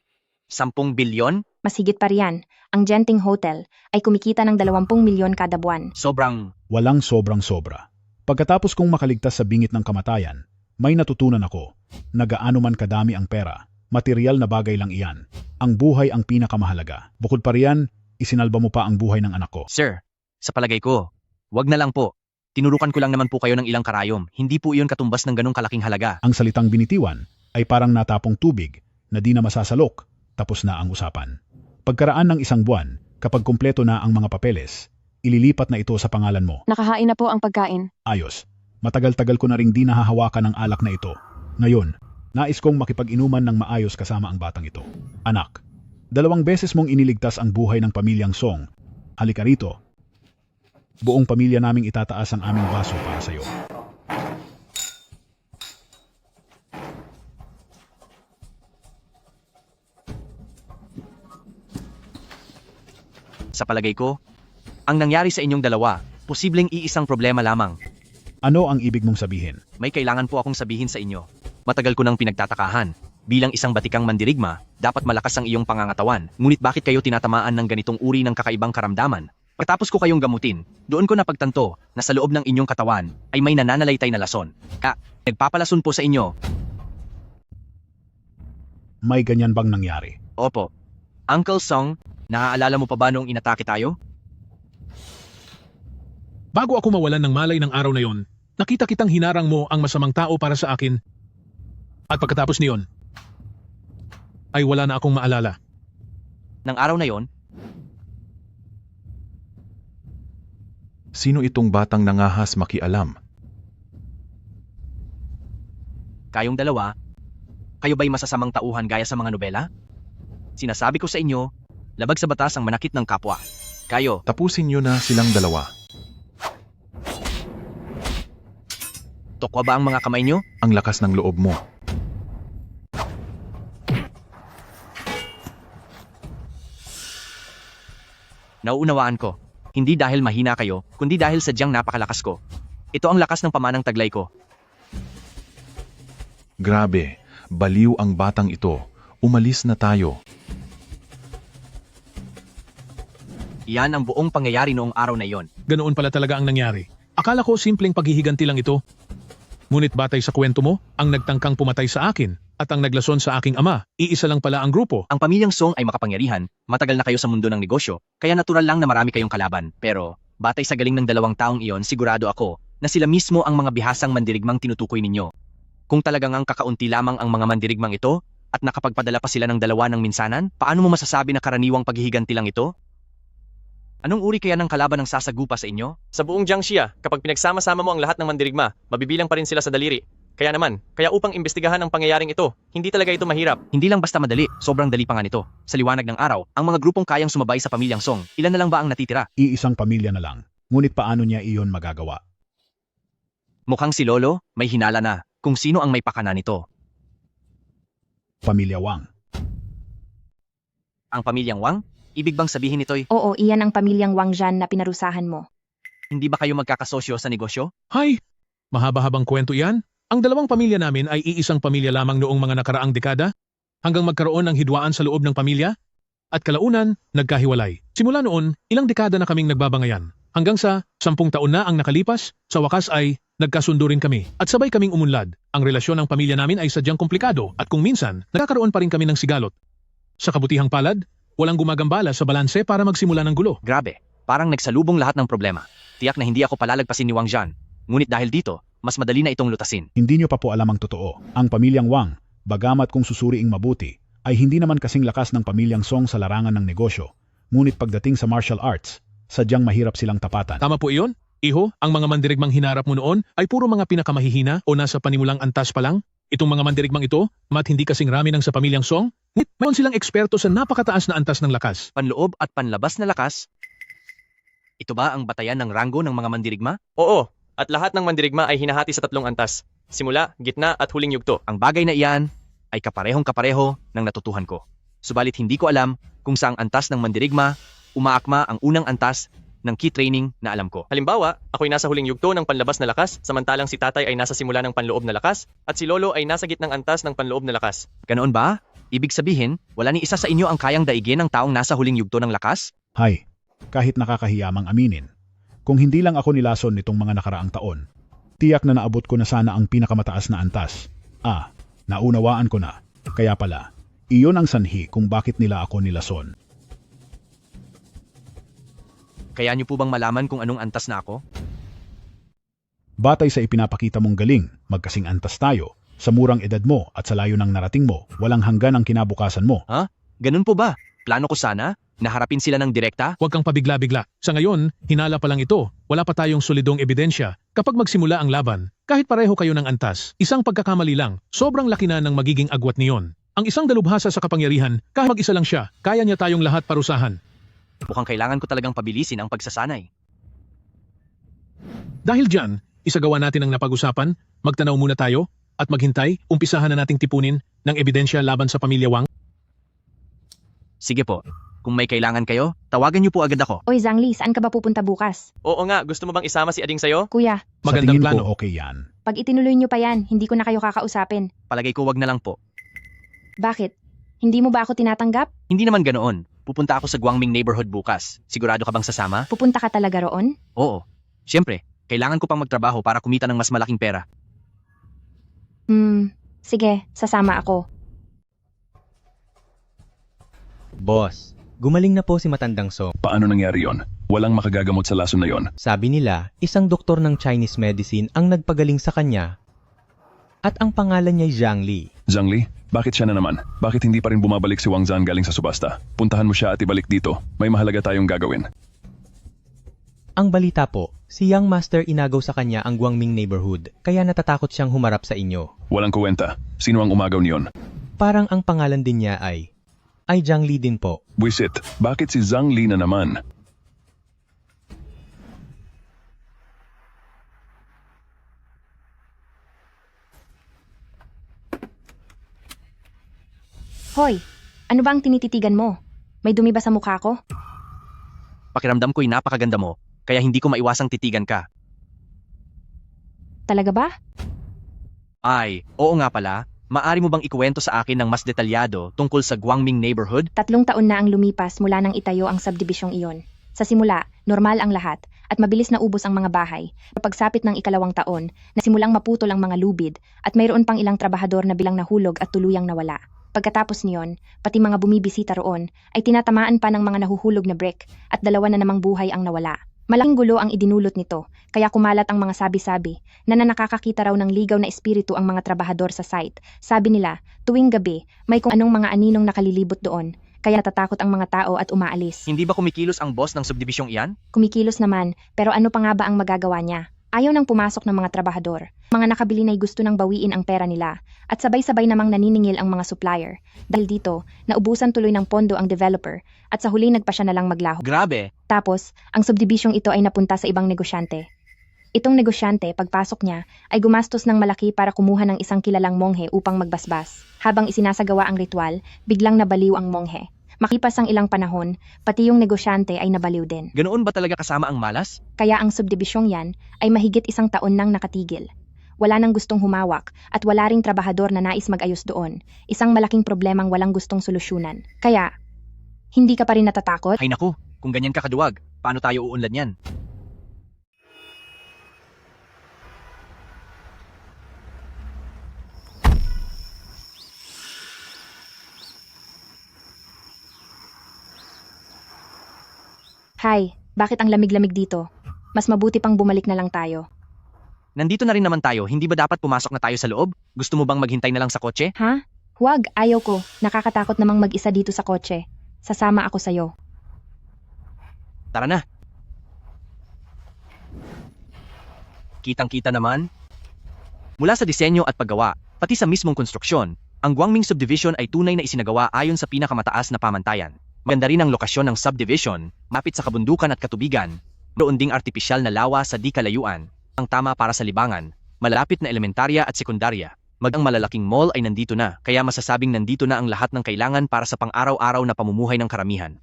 10 bilyon? Mas higit pa riyan, ang Genting Hotel ay kumikita ng 20 milyon kada buwan. Sobrang... Walang sobrang sobra. Pagkatapos kong makaligtas sa bingit ng kamatayan, may natutunan ako na gaano man kadami ang pera, material na bagay lang iyan. Ang buhay ang pinakamahalaga. Bukod pa riyan, isinalba mo pa ang buhay ng anak ko. Sir, sa palagay ko, wag na lang po. Tinurukan ko lang naman po kayo ng ilang karayom. Hindi po iyon katumbas ng ganong kalaking halaga. Ang salitang binitiwan ay parang natapong tubig na di na masasalok, tapos na ang usapan. Pagkaraan ng 1 buwan, kapag kumpleto na ang mga papeles, ililipat na ito sa pangalan mo. Nakahain na po ang pagkain. Ayos. Matagal-tagal ko na ring di nahahawakan ng alak na ito. Ngayon, nais kong makipag-inuman ng maayos kasama ang batang ito. Anak, 2 beses mong iniligtas ang buhay ng pamilyang Song. Halika rito. Buong pamilya naming itataas ang aming baso para sa iyo. Sa palagay ko, ang nangyari sa inyong dalawa, posibleng iisang problema lamang. Ano ang ibig mong sabihin? May kailangan po akong sabihin sa inyo. Matagal ko nang pinagtatakahan. Bilang isang batikang mandirigma, dapat malakas ang iyong pangangatawan. Ngunit bakit kayo tinatamaan ng ganitong uri ng kakaibang karamdaman? Pagkatapos ko kayong gamutin, doon ko napagtanto na sa loob ng inyong katawan ay may nananalaytay na lason. Nagpapalason po sa inyo. May ganyan bang nangyari? Opo. Uncle Song, naaalala mo pa ba noong inatake tayo? Bago ako mawalan ng malay ng araw na yon, nakita kitang hinarang mo ang masamang tao para sa akin. At pagkatapos niyon, ay wala na akong maalala. Nang araw na yon, Sino itong batang nangahas makialam? kayong dalawa, kayo ba'y masasamang tauhan gaya sa mga nobela? Sinasabi ko sa inyo, labag sa batas ang manakit ng kapwa. Kayo, Tapusin niyo na silang dalawa. tokwa ba ang mga kamay nyo? Ang lakas ng loob mo. Nauunawaan ko. Hindi dahil mahina kayo, kundi dahil sadyang napakalakas ko. Ito ang lakas ng pamanang taglay ko. Grabe, baliw ang batang ito. Umalis na tayo. Iyan ang buong pangyayari noong araw na iyon. Ganoon pala talaga ang nangyari. Akala ko simpleng paghihiganti lang ito. Ngunit batay sa kwento mo, ang nagtangkang pumatay sa akin at ang naglason sa aking ama, iisa lang pala ang grupo. Ang pamilyang Song ay makapangyarihan, matagal na kayo sa mundo ng negosyo, kaya natural lang na marami kayong kalaban. Pero, batay sa galing ng 2 taong iyon, sigurado ako na sila mismo ang mga bihasang mandirigmang tinutukoy ninyo. Kung talagang ang kakaunti lamang ang mga mandirigmang ito, at nakapagpadala pa sila ng 2 ng minsanan, paano mo masasabi na karaniwang paghihiganti lang ito? Anong uri kaya ng kalaban ang sasagupa sa inyo? Sa buong Jiangxia, kapag pinagsama-sama mo ang lahat ng mandirigma, mabibilang pa rin sila sa daliri. Kaya upang imbestigahan ang pangyayaring ito, hindi talaga ito mahirap. Hindi lang basta madali, sobrang dali pa nga nito. Sa liwanag ng araw, ang mga grupong kayang sumabay sa pamilyang Song, ilan na lang ba ang natitira? Iisang pamilya na lang. Ngunit paano niya iyon magagawa? Mukhang si Lolo, may hinala na kung sino ang may pakana nito. Pamilya Wang. Ang pamilyang Wang? Ibig bang sabihin nito'y, Oo, iyan ang pamilyang Wang Zhan na pinarusahan mo. hindi ba kayo magkakasosyo sa negosyo? Hay! Mahaba-habang kwento yan. Ang dalawang pamilya namin ay iisang pamilya lamang noong mga nakaraang dekada, hanggang magkaroon ng hidwaan sa loob ng pamilya, at kalaunan, nagkahiwalay. Simula noon, ilang dekada na kaming nagbabangayan. Hanggang sa 10 taon na ang nakalipas, sa wakas ay nagkasundo rin kami at sabay kaming umunlad. Ang relasyon ng pamilya namin ay sadyang komplikado at kung minsan, nagkakaroon pa rin kami ng sigalot. Sa kabutihang palad, walang gumagambala sa balanse para magsimula ng gulo. Grabe, parang nagsalubong lahat ng problema. Tiyak na hindi ako palalagpasin ni Wang Zhan. Ngunit dahil dito, mas madali na itong lutasin. Hindi niyo pa po alam ang totoo. Ang pamilyang Wang, bagamat kung susuriing mabuti, ay hindi naman kasing lakas ng pamilyang Song sa larangan ng negosyo. Ngunit pagdating sa martial arts, sadyang mahirap silang tapatan. Tama po iyon? Iho, ang mga mandirigmang hinarap mo noon ay puro mga pinakamahihina o nasa panimulang antas pa lang? Itong mga mandirigmang ito, mat hindi kasing rami ng sa pamilyang Song, mayroon silang eksperto sa napakataas na antas ng lakas. Panloob at panlabas na lakas? Ito ba ang batayan ng ranggo ng mga mandirigma? Oo, at lahat ng mandirigma ay hinahati sa 3 antas. Simula, gitna at huling yugto. Ang bagay na iyan ay kaparehong-kapareho ng natutuhan ko. Subalit hindi ko alam kung saang antas ng mandirigma umaakma ang unang antas ng key training na alam ko. Halimbawa, ako'y nasa huling yugto ng panlabas na lakas, samantalang si tatay ay nasa simula ng panloob na lakas, at si lolo ay nasa gitnang antas ng panloob na lakas. Ganoon ba? Ibig sabihin, wala ni isa sa inyo ang kayang daigin ng taong nasa huling yugto ng lakas? Hay, kahit nakakahiyamang aminin. Kung hindi lang ako nilason nitong mga nakaraang taon, tiyak na naabot ko na sana ang pinakamataas na antas. Naunawaan ko na. Kaya pala, iyon ang sanhi kung bakit nila ako nilason. Kaya niyo po bang malaman kung anong antas na ako? Batay sa ipinapakita mong galing, magkasing antas tayo. Sa murang edad mo at sa layo ng narating mo, walang hanggan ang kinabukasan mo. Ha? Ganun po ba? Plano ko sana? Naharapin sila ng direkta? Huwag kang pabigla-bigla. Sa ngayon, hinala pa lang ito. Wala pa tayong solidong ebidensya. Kapag magsimula ang laban, kahit pareho kayo ng antas, isang pagkakamali lang, sobrang laki na ng magiging agwat niyon. Ang isang dalubhasa sa kapangyarihan, kahit mag-isa lang siya, kaya niya tayong lahat parusahan. Mukhang kailangan ko talagang pabilisin ang pagsasanay. Dahil dyan, isagawa natin ang napag-usapan, magtanaw muna tayo, at maghintay, umpisahan na nating tipunin ng ebidensya laban sa pamilya Wang. Sige po. Kung may kailangan kayo, tawagan niyo po agad ako. Oy Zhang Li, saan ka ba pupunta bukas? Oo nga, gusto mo bang isama si Ading sayo? Kuya, Sa tingin ko okay yan. pag itinuloy niyo pa yan, hindi ko na kayo kakausapin. Palagay ko wag na lang po. Bakit? Hindi mo ba ako tinatanggap? Hindi naman ganoon. Pupunta ako sa Guangming neighborhood bukas. Sigurado ka bang sasama? Pupunta ka talaga roon? Oo. Siyempre, kailangan ko pang magtrabaho para kumita ng mas malaking pera. Sige, sasama ako. Boss, gumaling na po si Matandang Song. Paano nangyari yon? Walang makagagamot sa lason na yon. Sabi nila, isang doktor ng Chinese medicine ang nagpagaling sa kanya at ang pangalan niya ay Zhang Li. Zhang Li, bakit siya na naman? Bakit hindi pa rin bumabalik si Wang Zhan galing sa subasta? Puntahan mo siya at ibalik dito. May mahalaga tayong gagawin. Ang balita po, si Young Master inagaw sa kanya ang Guangming neighborhood, kaya natatakot siyang humarap sa inyo. Walang kuwenta. Sino ang umagaw niyon? Parang ang pangalan din niya ay Zhang Li din po. Wisit, bakit si Zhang Li na naman? Hoy, ano ba ang tinititigan mo? May dumi ba sa mukha ko? Pakiramdam ko'y napakaganda mo, kaya hindi ko maiwasang titigan ka. Talaga ba? Ay, oo nga pala. Maari mo bang ikuwento sa akin ng mas detalyado tungkol sa Guangming neighborhood? 3 taon na ang lumipas mula nang itayo ang subdibisyong iyon. Sa simula, normal ang lahat at mabilis na ubos ang mga bahay. Pagsapit ng 2 taon, nasimulang maputol ang mga lubid at mayroon pang ilang trabahador na bilang nahulog at tuluyang nawala. Pagkatapos niyon, pati mga bumibisita roon ay tinatamaan pa ng mga nahuhulog na brick at 2 na namang buhay ang nawala. Malaking gulo ang idinulot nito, kaya kumalat ang mga sabi-sabi na nakakakita raw ng ligaw na espiritu ang mga trabahador sa site. Sabi nila, tuwing gabi, may kung anong mga aninong nakalilibot doon, kaya natatakot ang mga tao at umaalis. Hindi ba kumikilos ang boss ng subdibisyong iyan? Kumikilos naman, pero ano pa nga ba ang magagawa niya? Ayaw nang pumasok ng mga trabahador. Mga nakabili na'y gusto nang bawiin ang pera nila at sabay-sabay namang naniningil ang mga supplier. Dahil dito, naubusan tuloy ng pondo ang developer at sa huli nagpa siya na lang maglaho. Grabe! Tapos, ang subdibisyong ito ay napunta sa ibang negosyante. Itong negosyante, pagpasok niya, ay gumastos ng malaki para kumuha ng isang kilalang monghe upang magbasbas. Habang isinasagawa ang ritual, biglang nabaliw ang monghe. Makipas ang ilang panahon, pati yung negosyante ay nabaliw din. Ganoon ba talaga kasama ang malas? Kaya ang subdibisyong yan ay mahigit 1 taon nang nakatigil. Wala nang gustong humawak at wala ring trabahador na nais mag-ayos doon. Isang malaking problemang walang gustong solusyonan. Kaya, hindi ka pa rin natatakot? Hay naku, kung ganyan ka kaduwag, paano tayo uunlad yan? Hay, bakit ang lamig-lamig dito? Mas mabuti pang bumalik na lang tayo. Nandito na rin naman tayo, hindi ba dapat pumasok na tayo sa loob? Gusto mo bang maghintay na lang sa kotse? Ha? Huwag, ayaw ko. Nakakatakot namang mag-isa dito sa kotse. Sasama ako sa'yo. Tara na. Kitang-kita naman. Mula sa disenyo at paggawa, pati sa mismong konstruksyon, ang Guangming Subdivision ay tunay na isinagawa ayon sa pinakamataas na pamantayan. Maganda rin ang lokasyon ng subdivision, mapit sa kabundukan at katubigan. Doon ding artipisyal na lawa sa di kalayuan, ang tama para sa libangan, malalapit na elementarya at sekundarya. Ang malalaking mall ay nandito na, kaya masasabing nandito na ang lahat ng kailangan para sa pang-araw-araw na pamumuhay ng karamihan.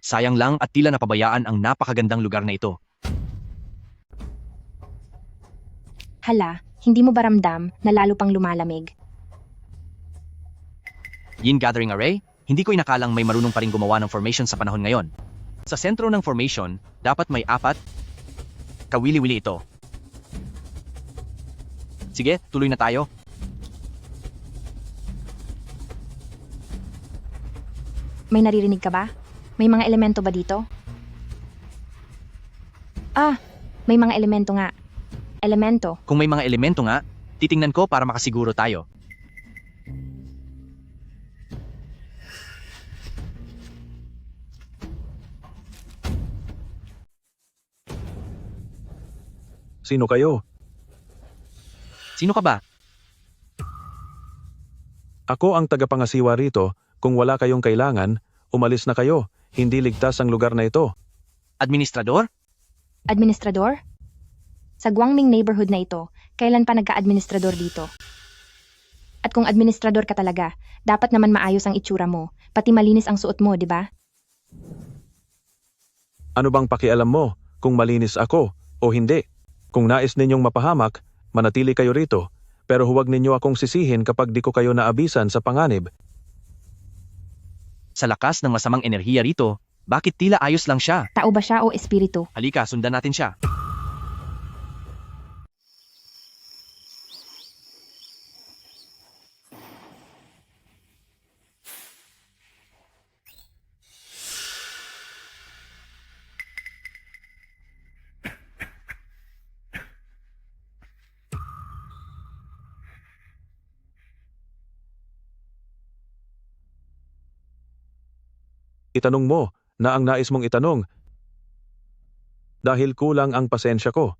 Sayang lang at tila napabayaan ang napakagandang lugar na ito. Hala, hindi mo ba ramdam na lalo pang lumalamig? Yin Gathering Array, hindi ko inakalang may marunong pa rin gumawa ng formation sa panahon ngayon. Sa sentro ng formation, dapat may 4 kawili-wili ito. Sige, tuloy na tayo. May naririnig ka ba? May mga elemento ba dito? Ah, may mga elemento nga. Elemento. Kung may mga elemento nga, titingnan ko para makasiguro tayo. Sino kayo? Sino ka ba? Ako ang tagapangasiwa rito. Kung wala kayong kailangan, umalis na kayo. Hindi ligtas ang lugar na ito. Administrador? Administrador? Sa Guangming neighborhood na ito, kailan pa nagka-administrador dito? At kung administrador ka talaga, dapat naman maayos ang itsura mo, pati malinis ang suot mo, di ba? Ano bang pakialam mo kung malinis ako o hindi? Kung nais ninyong mapahamak, manatili kayo rito, pero huwag ninyo akong sisihin kapag di ko kayo naabisan sa panganib. Sa lakas ng masamang enerhiya rito, bakit tila ayos lang siya? Tao ba siya o espiritu? Halika, sundan natin siya. Itanong mo na ang nais mong itanong dahil kulang ang pasensya ko.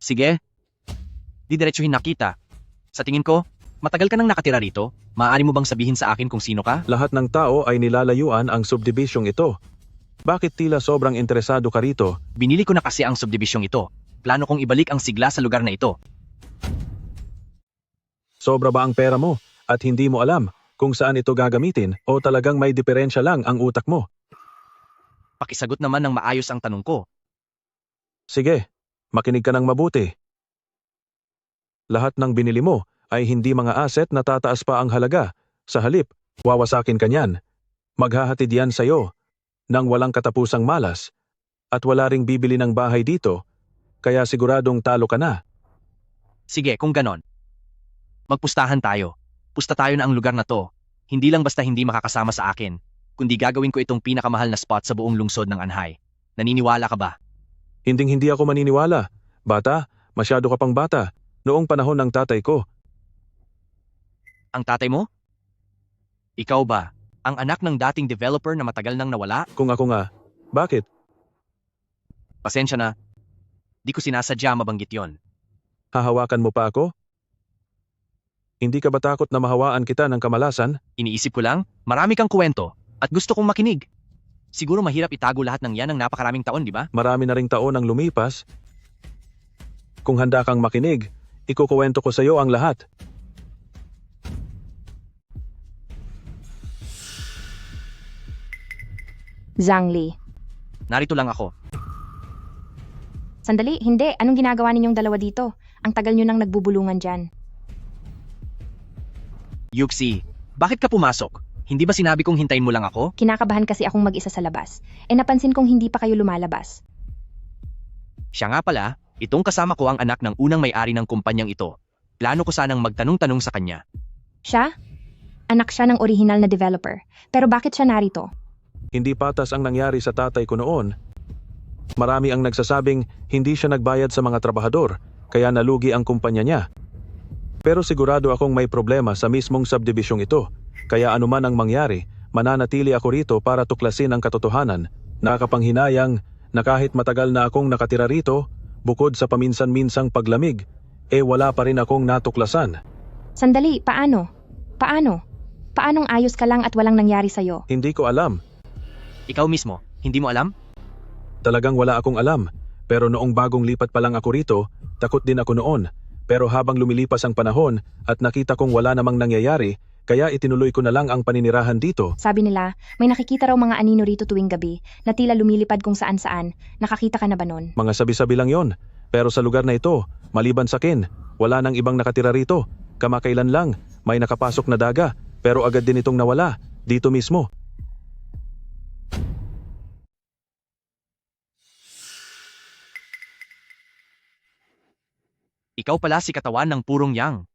Sige. Didiretsuhin na kita. Sa tingin ko, matagal ka nang nakatira rito. Maaari mo bang sabihin sa akin kung sino ka? Lahat ng tao ay nilalayuan ang subdibisyong ito. Bakit tila sobrang interesado ka rito? Binili ko na kasi ang subdibisyong ito. Plano kong ibalik ang sigla sa lugar na ito. Sobra ba ang pera mo at hindi mo alam kung saan ito gagamitin o talagang may diferensya lang ang utak mo? Pakisagot naman ng maayos ang tanong ko. Sige, makinig ka ng mabuti. Lahat ng binili mo ay hindi mga asset na tataas pa ang halaga. Sa halip, wawasakin ka niyan. Maghahatid yan sa'yo ng walang katapusang malas. At wala ring bibili ng bahay dito kaya siguradong talo ka na. Sige, kung ganon. Magpustahan tayo. Pusta tayo na ang lugar na to. Hindi lang basta hindi makakasama sa akin, kundi gagawin ko itong pinakamahal na spot sa buong lungsod ng Anhay. Naniniwala ka ba? Hinding-hindi ako maniniwala. Bata, masyado ka pang bata. Noong panahon ng tatay ko, Ang tatay mo? Ikaw ba? Ang anak ng dating developer na matagal nang nawala? kung ako nga, bakit? Pasensya na. Di ko sinasadya mabanggit yon. Hahawakan mo pa ako? Hindi ka ba takot na mahawaan kita ng kamalasan? Iniisip ko lang, marami kang kwento at gusto kong makinig. Siguro mahirap itago lahat ng yan ng napakaraming taon, di ba? Marami na ring taon ang lumipas. Kung handa kang makinig, ikukuwento ko sa iyo ang lahat. Zhang Li. Narito lang ako. Sandali, hindi. Anong ginagawa ninyong dalawa dito? Ang tagal nyo nang nagbubulungan dyan. Yuxi, bakit ka pumasok? Hindi ba sinabi kong hintayin mo lang ako? Kinakabahan kasi akong mag-isa sa labas. Napansin kong hindi pa kayo lumalabas. Siya nga pala, itong kasama ko ang anak ng unang may-ari ng kumpanyang ito. Plano ko sanang magtanong-tanong sa kanya. Siya? Anak siya ng orihinal na developer. Pero bakit siya narito? Hindi patas ang nangyari sa tatay ko noon. Marami ang nagsasabing hindi siya nagbayad sa mga trabahador, kaya nalugi ang kumpanya niya. Pero sigurado akong may problema sa mismong subdivisyong ito, kaya anuman ang mangyari, mananatili ako rito para tuklasin ang katotohanan. Nakakapanghinayang na kahit matagal na akong nakatira rito, bukod sa paminsan-minsang paglamig, wala pa rin akong natuklasan. Sandali, paano? Paanong ayos ka lang at walang nangyari sa'yo? Hindi ko alam. Ikaw mismo, hindi mo alam? Talagang wala akong alam. Pero noong bagong lipat pa lang ako rito, takot din ako noon. Pero habang lumilipas ang panahon at nakita kong wala namang nangyayari, kaya itinuloy ko na lang ang paninirahan dito. Sabi nila, may nakikita raw mga anino rito tuwing gabi na tila lumilipad kung saan-saan. Nakakita ka na ba nun? Mga sabi-sabi lang yon. Pero sa lugar na ito, maliban sa akin, wala nang ibang nakatira rito. Kamakailan lang, may nakapasok na daga, pero agad din itong nawala, dito mismo. Ikaw pala si katawan ng purong yang.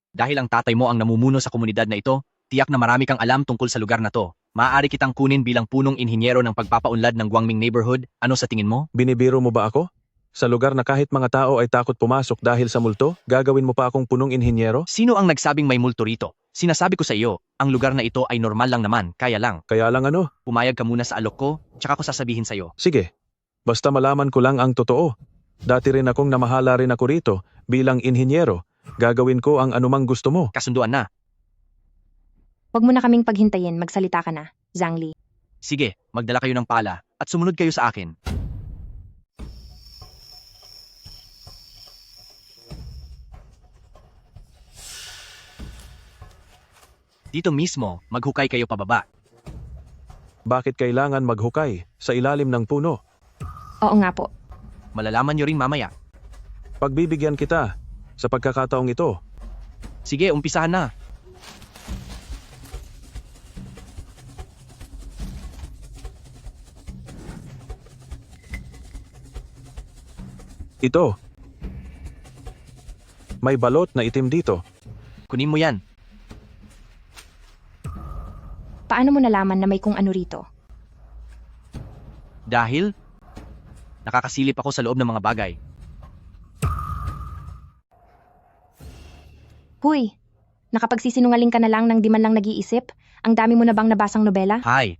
Dahil ang tatay mo ang namumuno sa komunidad na ito, tiyak na marami kang alam tungkol sa lugar na to. Maaari kitang kunin bilang punong inhinyero ng pagpapaunlad ng Guangming neighborhood. Ano sa tingin mo? Binibiro mo ba ako? Sa lugar na kahit mga tao ay takot pumasok dahil sa multo, gagawin mo pa akong punong inhinyero? Sino ang nagsabing may multo rito? Sinasabi ko sa iyo, ang lugar na ito ay normal lang naman, kaya lang. Kaya lang ano? Pumayag ka muna sa alok ko, tsaka ko sasabihin sa iyo. Sige, basta malaman ko lang ang totoo. Dati rin akong namahala rin ako rito bilang inhinyero. Gagawin ko ang anumang gusto mo. Kasunduan na. Huwag mo na kaming paghintayin, magsalita ka na, Zhang Li. Sige, magdala kayo ng pala at sumunod kayo sa akin. Dito mismo, maghukay kayo pababa. Bakit kailangan maghukay sa ilalim ng puno? Oo nga po. Malalaman nyo rin mamaya. Pagbibigyan kita sa pagkakataong ito. Sige, umpisahan na. Ito. May balot na itim dito. Kunin mo yan. Paano mo nalaman na may kung ano rito? Dahil nakakasilip ako sa loob ng mga bagay. Huy, nakapagsisinungaling ka na lang nang di man lang nag-iisip? Ang dami mo na bang nabasang nobela? Hay,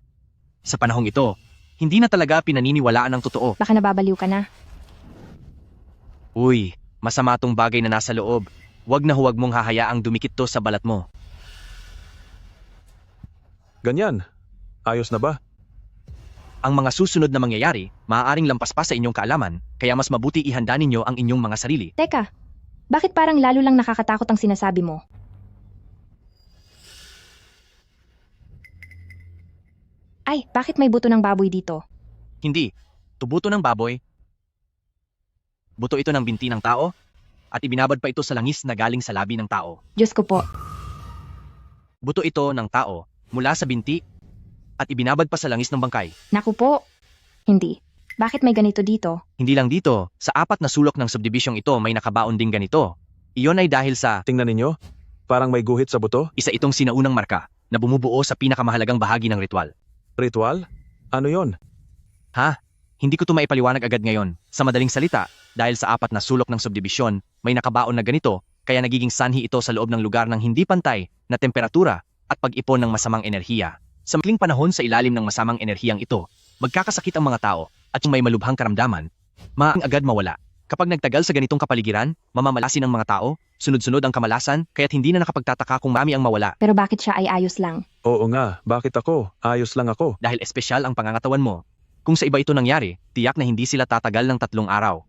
sa panahong ito, hindi na talaga pinaniniwalaan ng totoo. Baka nababaliw ka na. Uy, masama tong bagay na nasa loob. Huwag na huwag mong hahayaang dumikit to sa balat mo. Ganyan. Ayos na ba? Ang mga susunod na mangyayari, maaaring lampas pa sa inyong kaalaman, kaya mas mabuti ihanda ninyo ang inyong mga sarili. Teka, bakit parang lalo lang nakakatakot ang sinasabi mo? Ay, bakit may buto ng baboy dito? Hindi. Tubuto ng baboy. Buto ito ng binti ng tao, at ibinabad pa ito sa langis na galing sa labi ng tao. Diyos ko po. Buto ito ng tao mula sa binti at ibinabad pa sa langis ng bangkay. Naku po. Hindi. Bakit may ganito dito? Hindi lang dito, sa 4 na sulok ng subdibisyong ito may nakabaon ding ganito. Iyon ay dahil sa Tingnan ninyo, parang may guhit sa buto. isa itong sinaunang marka na bumubuo sa pinakamahalagang bahagi ng ritual. Ritual? Ano yon? Ha? Hindi ko ito maipaliwanag agad ngayon. Sa madaling salita, dahil sa 4 na sulok ng subdibisyon, may nakabaon na ganito, kaya nagiging sanhi ito sa loob ng lugar ng hindi pantay na temperatura at pag-ipon ng masamang enerhiya. Sa madaling panahon sa ilalim ng masamang enerhiyang ito, magkakasakit ang mga tao at kung may malubhang karamdaman, maaaring agad mawala. Kapag nagtagal sa ganitong kapaligiran, mamamalasin ng mga tao, sunod-sunod ang kamalasan, kaya't hindi na nakapagtataka kung marami ang mawala. Pero bakit siya ay ayos lang? Oo nga, bakit ako? Ayos lang ako. Dahil espesyal ang pangangatawan mo. Kung sa iba ito nangyari, tiyak na hindi sila tatagal ng 3 araw.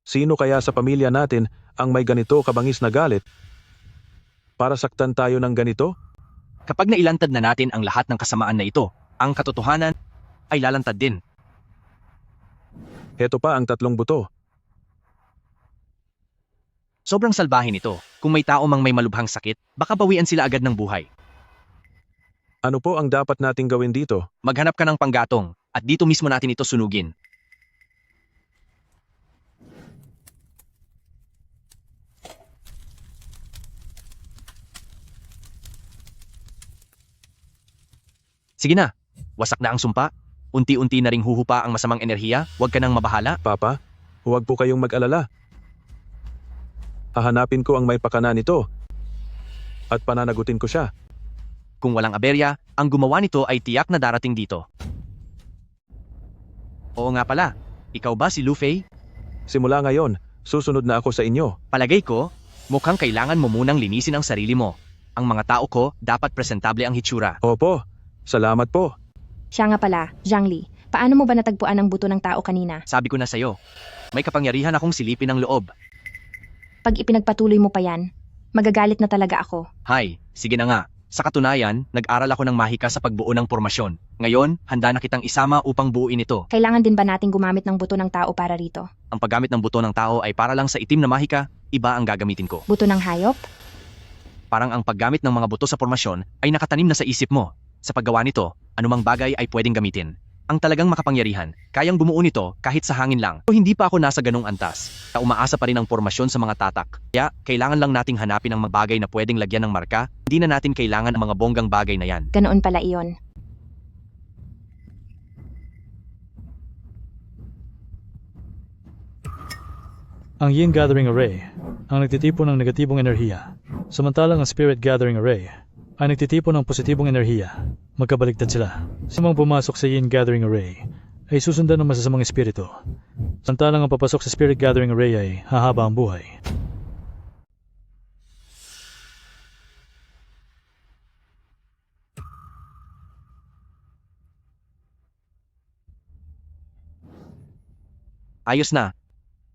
Sino kaya sa pamilya natin ang may ganito kabangis na galit? Para saktan tayo ng ganito? Kapag nailantad na natin ang lahat ng kasamaan na ito, ang katotohanan ay lalantad din. Heto pa ang 3 buto. Sobrang salbahin ito. Kung may tao mang may malubhang sakit, baka bawian sila agad ng buhay. Ano po ang dapat nating gawin dito? Maghanap ka ng panggatong, at dito mismo natin ito sunugin. Sige na, wasak na ang sumpa. Unti-unti na ring huhupa ang masamang enerhiya, huwag ka nang mabahala. Papa, huwag po kayong mag-alala. Hahanapin ko ang may pakana nito at pananagutin ko siya. Kung walang aberya, ang gumawa nito ay tiyak na darating dito. Oo nga pala, ikaw ba si Lu Fei? Simula ngayon, susunod na ako sa inyo. Palagay ko, mukhang kailangan mo munang linisin ang sarili mo. Ang mga tao ko, dapat presentable ang hitsura. Opo, salamat po. Siya nga pala, Zhangli, paano mo ba natagpuan ang buto ng tao kanina? Sabi ko na sa'yo, may kapangyarihan akong silipin ang loob. Pag ipinagpatuloy mo pa yan, magagalit na talaga ako. Hay, sige na nga. Sa katunayan, nag-aral ako ng mahika sa pagbuo ng formasyon. Ngayon, handa na kitang isama upang buuin ito. Kailangan din ba nating gumamit ng buto ng tao para rito? Ang paggamit ng buto ng tao ay para lang sa itim na mahika, iba ang gagamitin ko. Buto ng hayop? Parang ang paggamit ng mga buto sa formasyon ay nakatanim na sa isip mo. Sa paggawa nito, anumang bagay ay pwedeng gamitin. Ang talagang makapangyarihan, kayang bumuo nito kahit sa hangin lang. O hindi pa ako nasa ganong antas, na umaasa pa rin ang formasyon sa mga tatak. Kaya, kailangan lang nating hanapin ang mga bagay na pwedeng lagyan ng marka, hindi na natin kailangan ang mga bonggang bagay na yan. Ganoon pala iyon. Ang Yin Gathering Array ang nagtitipon ng negatibong enerhiya, samantalang ang Spirit Gathering Array ay nagtitipon ng positibong enerhiya. Magkabaligtad sila. Sa mga pumasok sa Yin Gathering Array ay susundan ng masasamang espiritu, samantalang ang papasok sa Spirit Gathering Array ay hahaba ang buhay. Ayos na.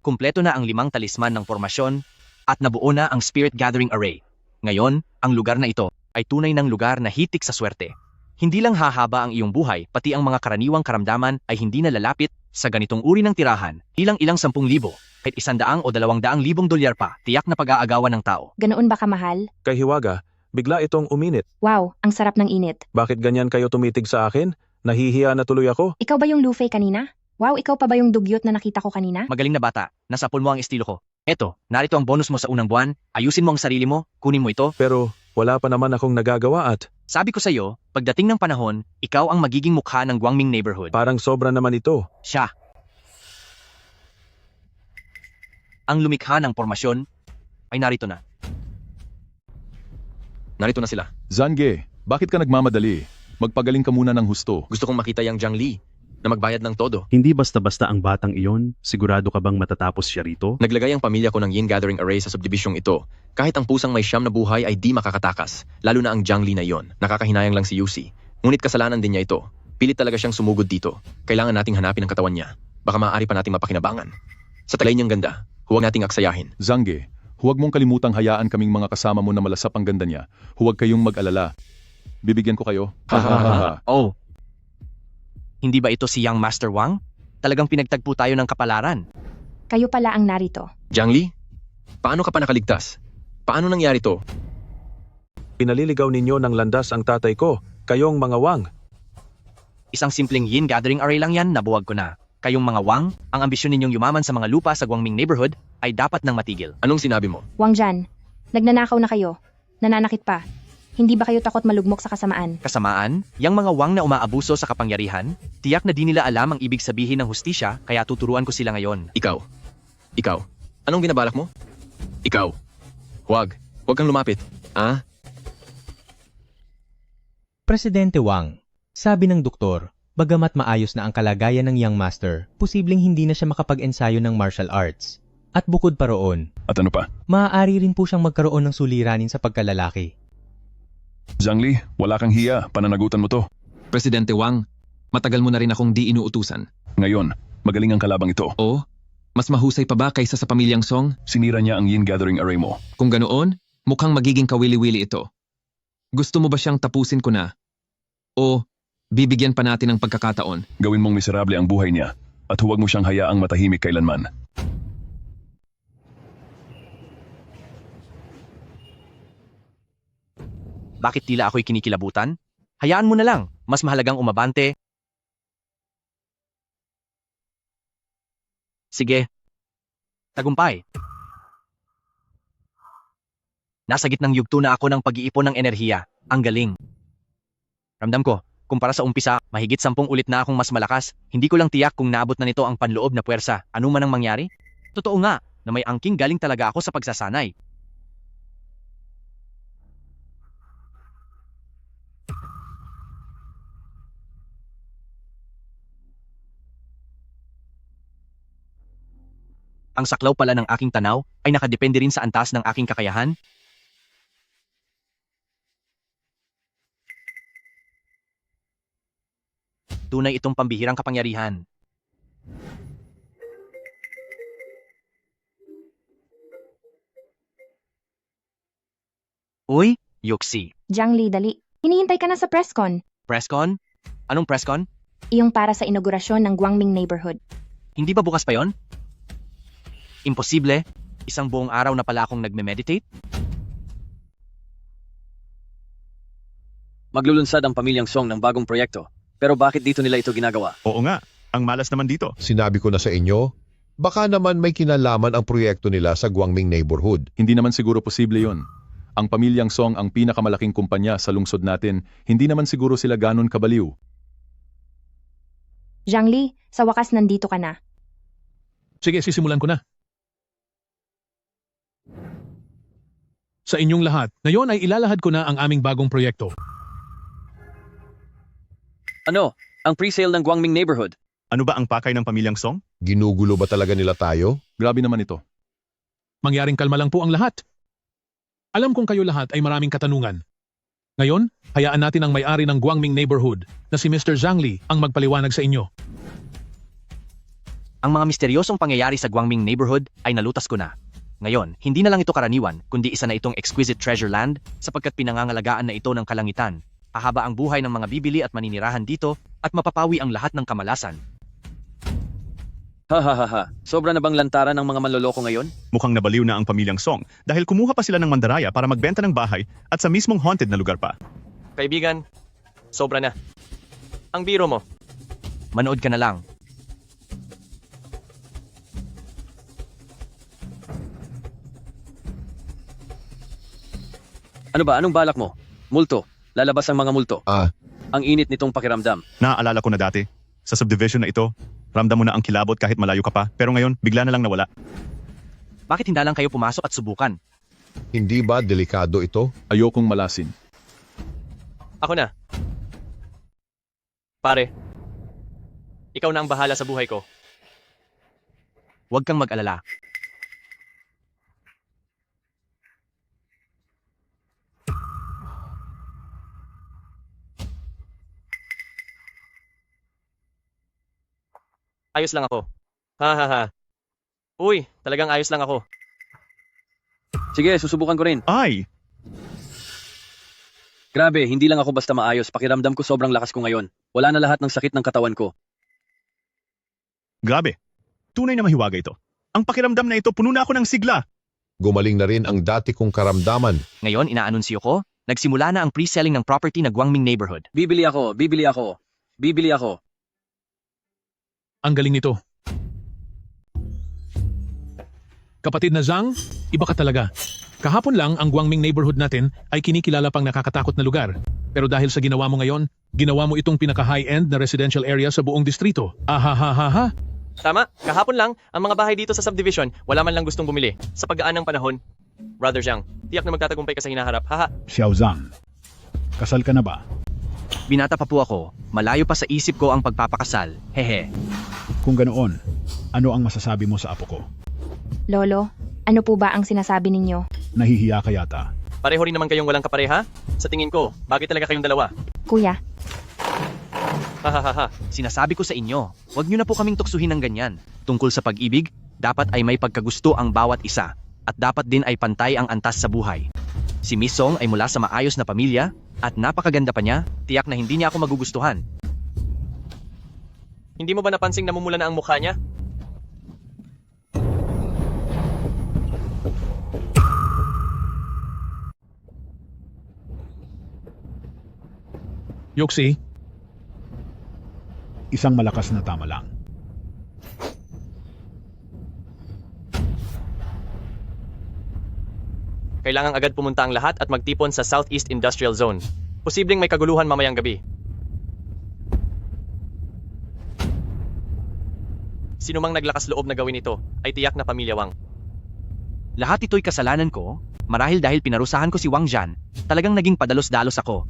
Kumpleto na ang 5 talisman ng formasyon at nabuo na ang Spirit Gathering Array. Ngayon, ang lugar na ito ay tunay ng lugar na hitik sa swerte. Hindi lang hahaba ang iyong buhay, pati ang mga karaniwang karamdaman ay hindi na lalapit sa ganitong uri ng tirahan. Ilang 10,000, kahit 100 o 200,000 dolyar pa, tiyak na pag-aagawan ng tao. Ganoon ba kamahal? Kay Hiwaga, bigla itong uminit. Wow, ang sarap ng init. Bakit ganyan kayo tumitig sa akin? Nahihiya na tuloy ako. Ikaw ba yung Lu Fei kanina? Wow, ikaw pa ba yung dugyot na nakita ko kanina? Magaling na bata, nasapol mo ang estilo ko. Eto, narito ang bonus mo sa unang buwan, ayusin mo ang sarili mo, kunin mo ito. Pero wala pa naman akong nagagawa at sabi ko sa'yo, pagdating ng panahon, ikaw ang magiging mukha ng Guangming neighborhood. parang sobra naman ito. Siya. Ang lumikha ng formasyon ay narito na. Narito na sila. Zange, bakit ka nagmamadali? Magpagaling ka muna ng husto. Gusto kong makita yung Zhangli na magbayad ng todo. Hindi basta-basta ang batang iyon, sigurado ka bang matatapos siya rito? Naglagay ang pamilya ko ng Yin Gathering Array sa subdibisyong ito. Kahit ang pusang may 9 na buhay ay di makakatakas, lalo na ang Zhangli na iyon. Nakakahinayang lang si Yusi. Ngunit kasalanan din niya ito. Pilit talaga siyang sumugod dito. Kailangan nating hanapin ang katawan niya. Baka maaari pa nating mapakinabangan. Sa tagay niyang ganda, huwag nating aksayahin. Zange, huwag mong kalimutang hayaan kaming mga kasama mo na malasap ang ganda niya. Huwag kayong mag-alala. Bibigyan ko kayo. Oh. Hindi ba ito si Young Master Wang? Talagang pinagtagpo tayo ng kapalaran. Kayo pala ang narito. Zhangli, paano ka pa nakaligtas? Paano nangyari to? Pinaliligaw ninyo ng landas ang tatay ko, kayong mga Wang. Isang simpleng yin gathering array lang yan, nabuwag ko na. Kayong mga Wang, ang ambisyon ninyong yumaman sa mga lupa sa Guangming neighborhood ay dapat nang matigil. Anong sinabi mo? Wang Jan, nagnanakaw na kayo. Nananakit pa. Hindi ba kayo takot malugmok sa kasamaan? Kasamaan, yang mga Wang na umaabuso sa kapangyarihan, tiyak na di nila alam ang ibig sabihin ng hustisya, kaya tuturuan ko sila ngayon. Ikaw, anong binabalak mo? Ikaw, huwag kang lumapit. Presidente Wang, sabi ng doktor, bagamat maayos na ang kalagayan ng young master, posibleng hindi na siya makapag-ensayo ng martial arts. At bukod pa roon, At ano pa? maaari rin po siyang magkaroon ng suliranin sa pagkalalaki. Zhang Li, wala kang hiya, pananagutan mo to. Presidente Wang, matagal mo na rin akong di inuutusan. Ngayon, magaling ang kalabang ito. O, mas mahusay pa ba kaysa sa pamilyang Song? Sinira niya ang yin gathering array mo. Kung ganoon, mukhang magiging kawili-wili ito. Gusto mo ba siyang tapusin ko na? O, bibigyan pa natin ng pagkakataon? Gawin mong miserable ang buhay niya at huwag mo siyang hayaang matahimik kailanman. Bakit tila ako'y kinikilabutan? Hayaan mo na lang, mas mahalagang umabante. Sige. Tagumpay. Nasa gitnang yugto na ako ng pag-iipon ng enerhiya. Ang galing. Ramdam ko, kumpara sa umpisa, mahigit 10 ulit na akong mas malakas. Hindi ko lang tiyak kung naabot na nito ang panloob na puwersa. Ano man ang mangyari? Totoo nga, na may angking galing talaga ako sa pagsasanay. Ang saklaw pala ng aking tanaw ay nakadepende rin sa antas ng aking kakayahan. Tunay itong pambihirang kapangyarihan. Uy, Yuxi. Zhang Li, dali. Hinihintay ka na sa presscon. Presscon? Anong presscon? Iyong para sa inaugurasyon ng Guangming neighborhood. Hindi ba bukas pa yon? Imposible. Isang buong araw na pala akong nagme-meditate. Maglulunsad ang pamilyang Song ng bagong proyekto. Pero bakit dito nila ito ginagawa? Oo nga, ang malas naman dito. Sinabi ko na sa inyo, baka naman may kinalaman ang proyekto nila sa Guangming neighborhood. Hindi naman siguro posible yon. Ang pamilyang Song ang pinakamalaking kumpanya sa lungsod natin, hindi naman siguro sila ganon kabaliw. Zhang Li, sa wakas nandito ka na. Sige, sisimulan ko na. Sa inyong lahat, ngayon ay ilalahad ko na ang aming bagong proyekto. Ano? Ang pre-sale ng Guangming neighborhood? Ano ba ang pakay ng pamilyang Song? Ginugulo ba talaga nila tayo? Grabe naman ito. Mangyaring kalma lang po ang lahat. Alam kong kayo lahat ay maraming katanungan. Ngayon, hayaan natin ang may-ari ng Guangming neighborhood na si Mr. Zhang Li ang magpaliwanag sa inyo. Ang mga misteryosong pangyayari sa Guangming neighborhood ay nalutas ko na. Ngayon, hindi na lang ito karaniwan, kundi isa na itong exquisite treasure land sapagkat pinangangalagaan na ito ng kalangitan. Hahaba ang buhay ng mga bibili at maninirahan dito at mapapawi ang lahat ng kamalasan. Ha. Sobra na bang lantaran ng mga manloloko ngayon? Mukhang nabaliw na ang pamilyang Song dahil kumuha pa sila ng mandaraya para magbenta ng bahay at sa mismong haunted na lugar pa. Kaibigan, sobra na. Ang biro mo. Manood ka na lang. Ano ba? Anong balak mo? Multo. Lalabas ang mga multo. Ang init nitong pakiramdam. Naaalala ko na dati. Sa subdivision na ito, ramdam mo na ang kilabot kahit malayo ka pa, pero ngayon, bigla na lang nawala. Bakit hindi lang kayo pumasok at subukan? Hindi ba delikado ito? Ayokong malasin. Ako na. Pare, ikaw na ang bahala sa buhay ko. Huwag kang mag-alala. Ayos lang ako. Ha. Uy, talagang ayos lang ako. Sige, susubukan ko rin. Ay! Grabe, hindi lang ako basta maayos. Pakiramdam ko sobrang lakas ko ngayon. Wala na lahat ng sakit ng katawan ko. Grabe. Tunay na mahiwaga ito. Ang pakiramdam na ito, puno na ako ng sigla. Gumaling na rin ang dati kong karamdaman. Ngayon, inaanunsyo ko, nagsimula na ang pre-selling ng property na Guangming neighborhood. Bibili ako. Bibili ako. Ang galing nito. Kapatid na Zhang, iba ka talaga. Kahapon lang ang Guangming neighborhood natin ay kinikilala pang nakakatakot na lugar. Pero dahil sa ginawa mo ngayon, ginawa mo itong pinaka-high-end na residential area sa buong distrito. Ahahaha. Tama, kahapon lang, ang mga bahay dito sa subdivision, wala man lang gustong bumili. Sa paggaan ng panahon, Brother Zhang, tiyak na magtatagumpay ka sa hinaharap, haha. Xiao Zhang, kasal ka na ba? Binata pa po ako. Malayo pa sa isip ko ang pagpapakasal. Hehe. Kung ganoon, ano ang masasabi mo sa apo ko? Lolo, ano po ba ang sinasabi ninyo? Nahihiya ka yata. Pareho rin naman kayong walang kapareha? Sa tingin ko, bagay talaga kayong dalawa. Kuya, Hahaha. Sinasabi ko sa inyo, huwag niyo na po kaming tuksuhin ng ganyan. Tungkol sa pag-ibig, dapat ay may pagkagusto ang bawat isa. At dapat din ay pantay ang antas sa buhay. Si Miss Song ay mula sa maayos na pamilya, at napakaganda pa niya, tiyak na hindi niya ako magugustuhan. Hindi mo ba napansing namumula na ang mukha niya? Yoxi, Isang malakas na tama lang. Kailangang agad pumunta ang lahat at magtipon sa Southeast Industrial Zone. Posibleng may kaguluhan mamayang gabi. Sino mang naglakas loob na gawin ito, ay tiyak na pamilya Wang. Lahat ito'y kasalanan ko, marahil dahil pinarusahan ko si Wang Zhan, talagang naging padalos-dalos ako.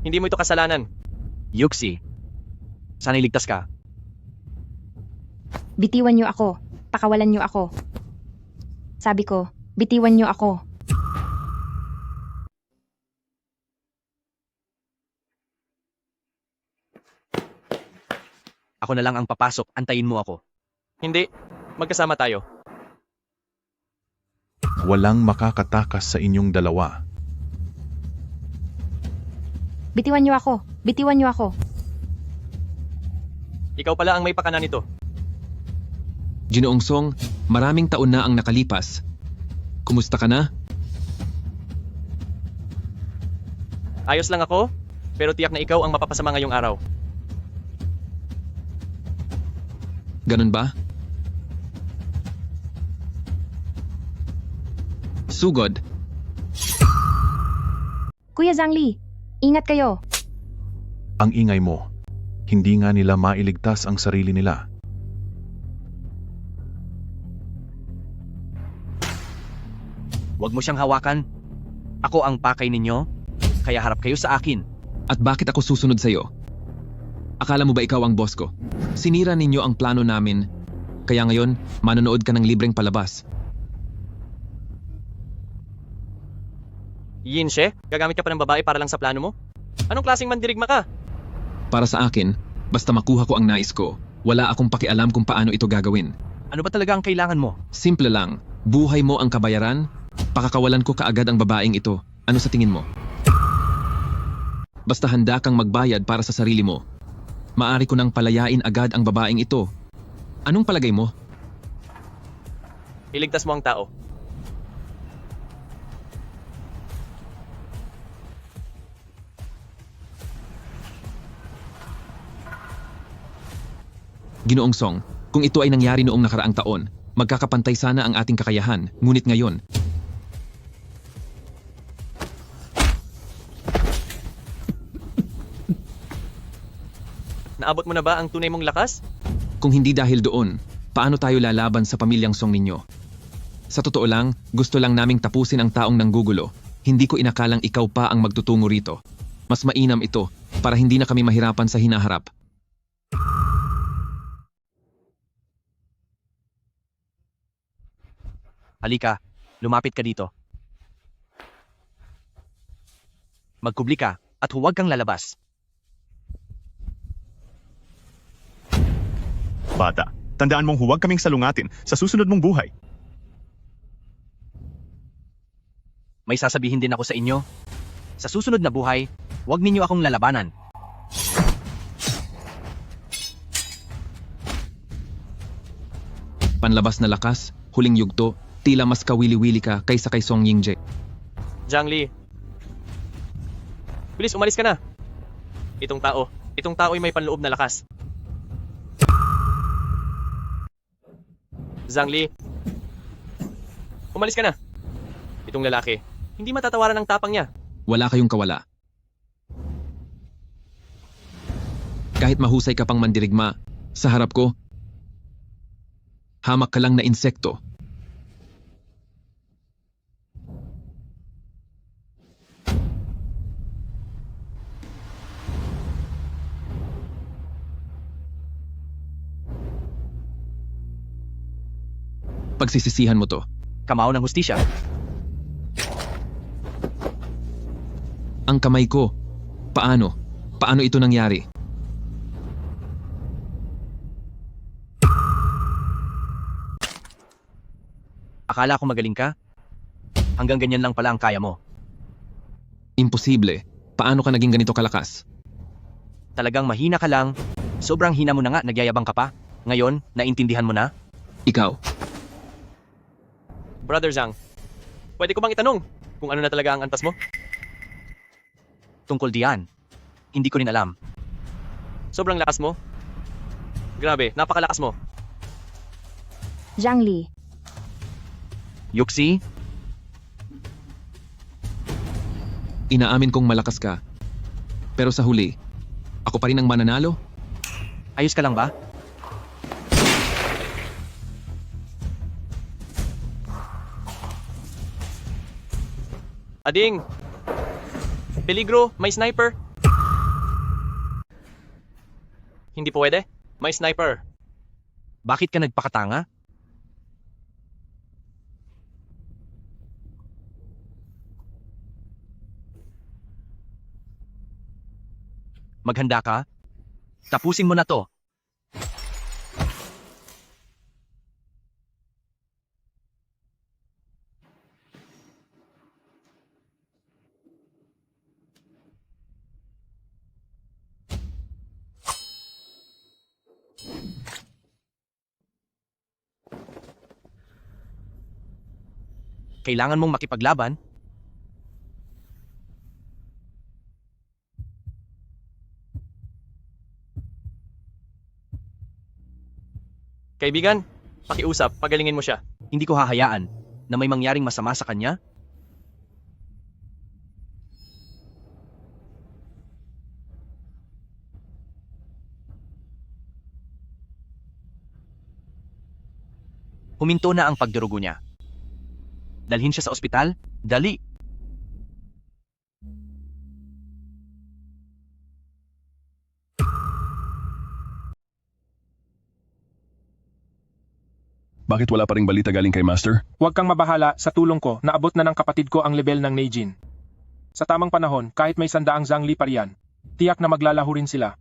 Hindi mo ito kasalanan. Yuxi, sana'y ligtas ka. bitiwan niyo ako. Pakawalan niyo ako. Sabi ko, bitiwan niyo ako. Ako na lang ang papasok, antayin mo ako. Hindi, magkasama tayo. Walang makakatakas sa inyong dalawa. Bitiwan niyo ako. Bitiwan niyo ako. Ikaw pala ang may pakana nito. Ginoong Song, maraming taon na ang nakalipas. Kumusta ka na? Ayos lang ako, pero tiyak na ikaw ang mapapasama ngayong araw. Ganun ba? Sugod. Kuya Zhangli, ingat kayo. Ang ingay mo. Hindi nga nila mailigtas ang sarili nila. Huwag mo siyang hawakan. Ako ang pakay ninyo, kaya harap kayo sa akin. At bakit ako susunod sa'yo? Akala mo ba ikaw ang boss ko? Sinira ninyo ang plano namin, kaya ngayon, manonood ka ng libreng palabas. Yinshe, gagamit ka pa ng babae para lang sa plano mo? Anong klaseng mandirigma ka? Para sa akin, basta makuha ko ang nais ko, wala akong pakialam kung paano ito gagawin. Ano ba talaga ang kailangan mo? Simple lang, buhay mo ang kabayaran, pakakawalan ko kaagad ang babaeng ito. Ano sa tingin mo? Basta handa kang magbayad para sa sarili mo. Maari ko nang palayain agad ang babaeng ito. Anong palagay mo? Iligtas mo ang tao. Ginoong Song, kung ito ay nangyari noong nakaraang taon, magkakapantay sana ang ating kakayahan, ngunit ngayon, Naabot mo na ba ang tunay mong lakas? kung hindi dahil doon, paano tayo lalaban sa pamilyang Song ninyo? Sa totoo lang, gusto lang naming tapusin ang taong nanggugulo. Hindi ko inakalang ikaw pa ang magtutungo rito. Mas mainam ito, para hindi na kami mahirapan sa hinaharap. Halika, lumapit ka dito. Magkubli ka at huwag kang lalabas. Bata, tandaan mong huwag kaming salungatin sa susunod mong buhay. May sasabihin din ako sa inyo. Sa susunod na buhay, huwag ninyo akong lalabanan. Panlabas na lakas, huling yugto, tila mas kawili-wili ka kaysa kay Song Yingje. Zhang Li. Bilis, umalis ka na. Itong tao, Itong tao'y may panloob na lakas. Zhang Li, umalis ka na. Itong lalaki, hindi matatawaran ang tapang niya. Wala kayong kawala. Kahit mahusay ka pang mandirigma, sa harap ko, hamak ka lang na insekto. Pagsisisihan mo to. Kamao ng hustisya. Ang kamay ko. Paano? Paano ito nangyari? Akala ko magaling ka? Hanggang ganyan lang pala ang kaya mo. Imposible. Paano ka naging ganito kalakas? Talagang mahina ka lang. Sobrang hina mo na nga, nagyayabang ka pa. Ngayon, naintindihan mo na? Ikaw. Brother Zhang, pwede ko bang itanong kung ano na talaga ang antas mo? Tungkol diyan. Hindi ko rin alam. Sobrang lakas mo. Grabe, napakalakas mo. Zhang Li, Yuxi, Inaamin kong malakas ka. Pero sa huli, ako pa rin ang mananalo? ayos ka lang ba? Ading! Peligro, may sniper. Hindi pwede. May sniper. Bakit ka nagpakatanga? Maghanda ka? Tapusin mo na to. Kailangan mong makipaglaban. Kaibigan, pakiusap, pagalingin mo siya. Hindi ko hahayaan na may mangyaring masama sa kanya. Huminto na ang pagdurugo niya. Dalhin siya sa ospital? Dali! Bakit wala pa ring balita galing kay Master? Huwag kang mabahala, sa tulong ko, naabot na ng kapatid ko ang level ng Neijin. Sa tamang panahon, kahit may 100 Zhang Li pa riyan, tiyak na maglalaho rin sila.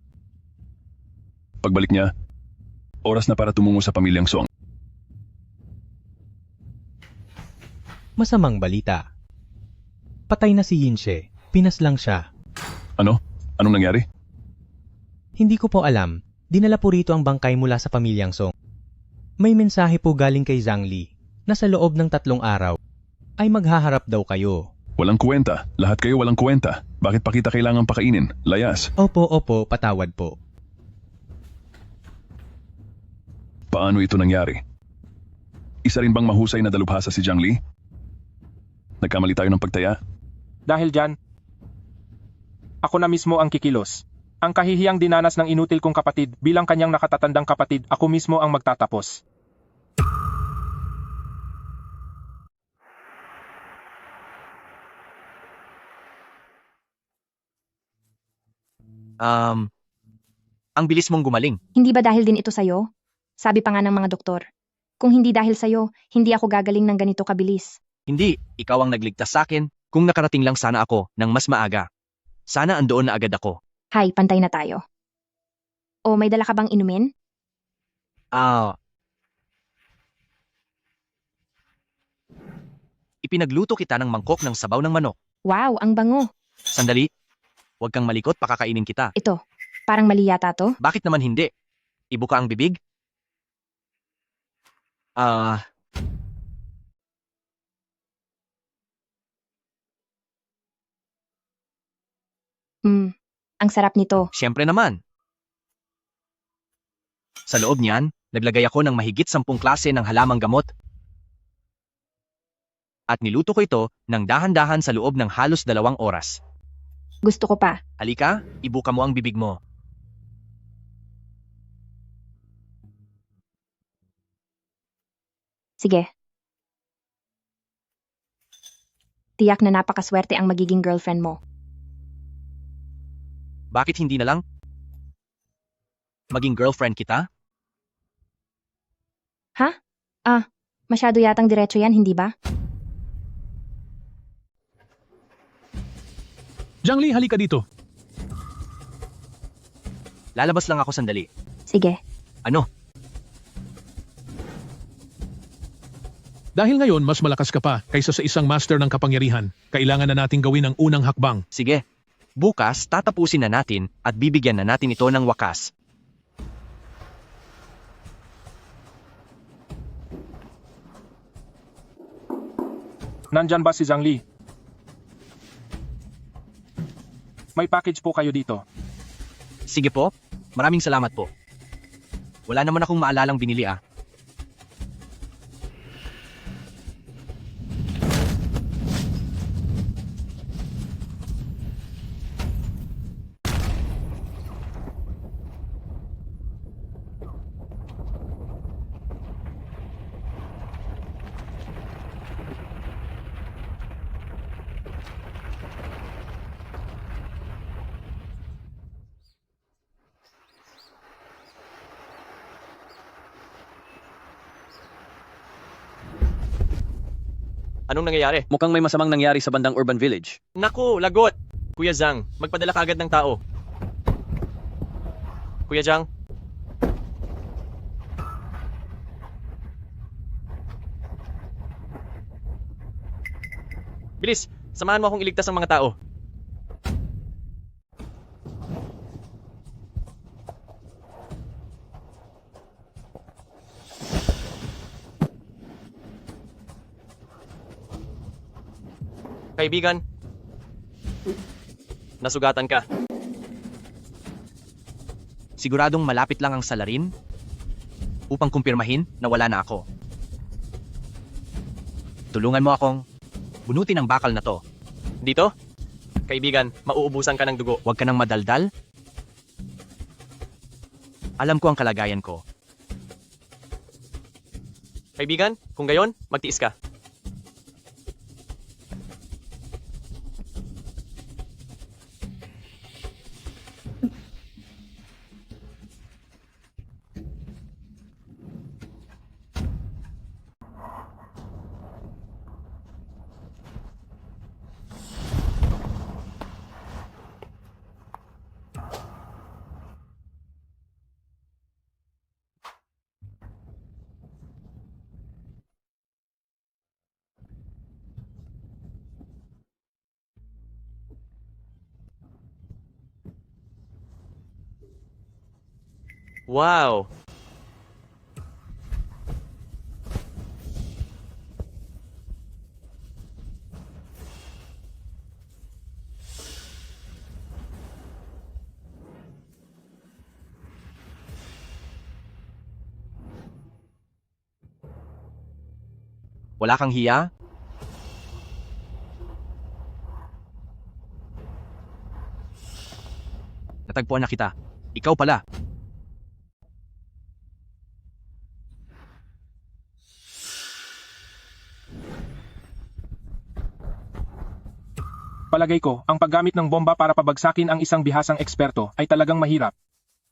Pagbalik niya, oras na para tumungo sa pamilyang Song. Masamang balita. Patay na si Yinshe. Pinaslang siya. Ano? Anong nangyari? Hindi ko po alam. Dinala po rito ang bangkay mula sa pamilyang Song. May mensahe po galing kay Zhang Li na sa loob ng 3 araw ay maghaharap daw kayo. Walang kwenta. Lahat kayo walang kwenta. Bakit pa kita kailangang pakainin? Layas. Opo, patawad po. Paano ito nangyari? Isa rin bang mahusay na dalubhasa si Zhang Li? Nagkamali tayo ng pagtaya? Dahil dyan, ako na mismo ang kikilos. Ang kahihiyang dinanas ng inutil kong kapatid bilang kanyang nakatatandang kapatid, ako mismo ang magtatapos. Ang bilis mong gumaling. Hindi ba dahil din ito sa'yo? Sabi pa nga ng mga doktor. Kung hindi dahil sa'yo, hindi ako gagaling ng ganito kabilis. Hindi, ikaw ang nagligtas sa akin. Kung nakarating lang sana ako ng mas maaga. Sana andoon na agad ako. Hay, pantay na tayo. O may dala ka bang inumin? Ipinagluto kita ng mangkok ng sabaw ng manok. Wow, ang bango. Sandali. Huwag kang malikot, pakakainin kita. Ito, parang mali yata to. Bakit naman hindi? Ibuka ang bibig? Ang sarap nito. Siyempre naman. Sa loob niyan, naglagay ako ng mahigit 10 klase ng halamang gamot. At niluto ko ito ng dahan-dahan sa loob ng halos 2 oras. Gusto ko pa. Halika, ibuka mo ang bibig mo. Sige. Tiyak na napakaswerte ang magiging girlfriend mo. Bakit hindi na lang maging girlfriend kita? Ha? Masyado yatang diretso yan, hindi ba? Zhangli, halika dito. Lalabas lang ako sandali. Sige. Ano? Dahil ngayon, mas malakas ka pa kaysa sa isang master ng kapangyarihan. Kailangan na nating gawin ang unang hakbang. Sige. Bukas, tatapusin na natin at bibigyan na natin ito ng wakas. Nandyan ba si Zhang Li? May package po kayo dito. Sige po, maraming salamat po. Wala naman akong maalalang binili ah. Anong nangyayari? Mukhang may masamang nangyari sa bandang urban village. Naku, lagot! Kuya Zhang, magpadala ka agad ng tao. Kuya Zhang? Bilis, samahan mo akong iligtas ang mga tao. Kaibigan, nasugatan ka. Siguradong malapit lang ang salarin upang kumpirmahin na wala na ako. Tulungan mo akong bunutin ang bakal na to. Dito? Kaibigan, mauubusan ka ng dugo. Huwag ka nang madaldal. Alam ko ang kalagayan ko. Kaibigan, kung gayon, magtiis ka. Wow! Wala kang hiya? Natagpuan na kita. Ikaw pala. Palagay ko, ang paggamit ng bomba para pabagsakin ang isang bihasang eksperto ay talagang mahirap.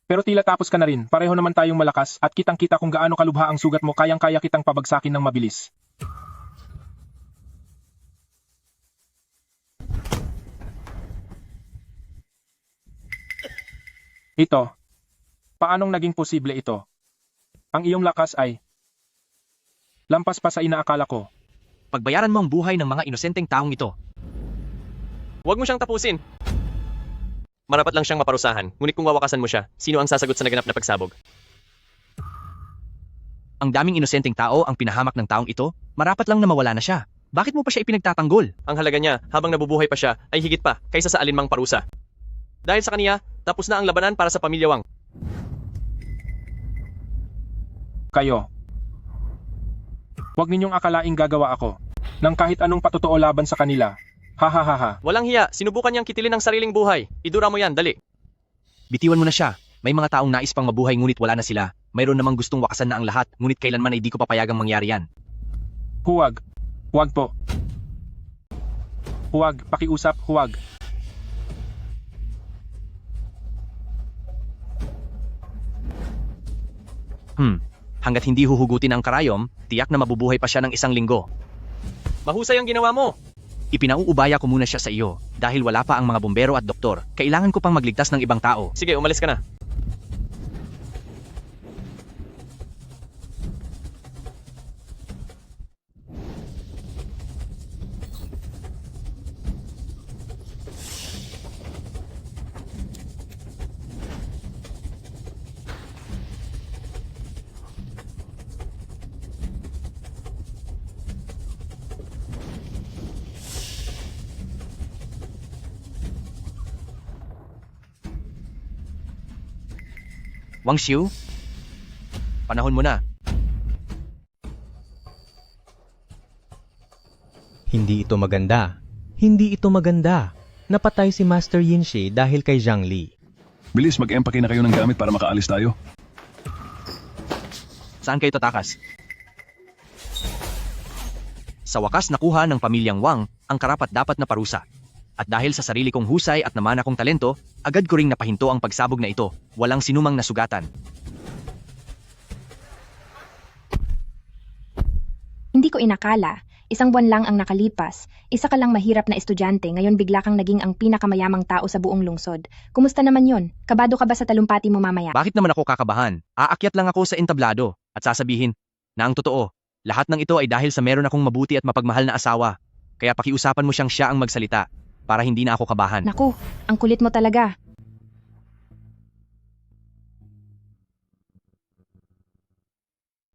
Pero tila tapos ka na rin, pareho naman tayong malakas at kitang-kita kung gaano kalubha ang sugat mo, kayang-kaya kitang pabagsakin ng mabilis. Ito. Paanong naging posible ito? Ang iyong lakas ay lampas pa sa inaakala ko. Pagbayaran mo ang buhay ng mga inosenteng taong ito. Huwag mo siyang tapusin. Marapat lang siyang maparusahan, ngunit kung wawakasan mo siya, sino ang sasagot sa naganap na pagsabog? Ang daming inosenteng tao ang pinahamak ng taong ito, marapat lang na mawala na siya. Bakit mo pa siya ipinagtatanggol? Ang halaga niya, habang nabubuhay pa siya, ay higit pa kaysa sa alinmang parusa. Dahil sa kaniya, tapos na ang labanan para sa pamilya Wang. Kayo. Huwag ninyong akalaing gagawa ako ng kahit anong patotoo laban sa kanila. Ha ha ha ha. Walang hiya, sinubukan niyang kitilin ang sariling buhay. Idura mo yan, dali. Bitiwan mo na siya. May mga taong nais pang mabuhay ngunit wala na sila. Mayroon namang gustong wakasan na ang lahat, ngunit kailanman ay di ko papayagang mangyari yan. Huwag. Huwag po. Huwag. Pakiusap, huwag. Hanggat hindi huhugutin ang karayom, tiyak na mabubuhay pa siya ng 1 linggo. Mahusay ang ginawa mo. Ipinauubaya ko muna siya sa iyo, dahil wala pa ang mga bumbero at doktor. Kailangan ko pang magligtas ng ibang tao. Sige, umalis ka na. Wang Xiu? Panahon mo na. Hindi ito maganda. Hindi ito maganda. Napatay si Master Yin Shi dahil kay Zhang Li. Bilis, mag-empake na kayo ng gamit para makaalis tayo. Saan kayo tatakas? Sa wakas nakuha ng pamilyang Wang ang karapat-dapat na parusa. At dahil sa sarili kong husay at namana kong talento, agad ko ring napahinto ang pagsabog na ito. Walang sinumang nasugatan. Hindi ko inakala. 1 buwan lang ang nakalipas. Isa ka lang mahirap na estudyante, ngayon bigla kang naging ang pinakamayamang tao sa buong lungsod. Kumusta naman yon? Kabado ka ba sa talumpati mo mamaya? Bakit naman ako kakabahan? Aakyat lang ako sa entablado at sasabihin na ang totoo, lahat ng ito ay dahil sa meron akong mabuti at mapagmahal na asawa. Kaya pakiusapan mo siya ang magsalita para hindi na ako kabahan. Naku, ang kulit mo talaga.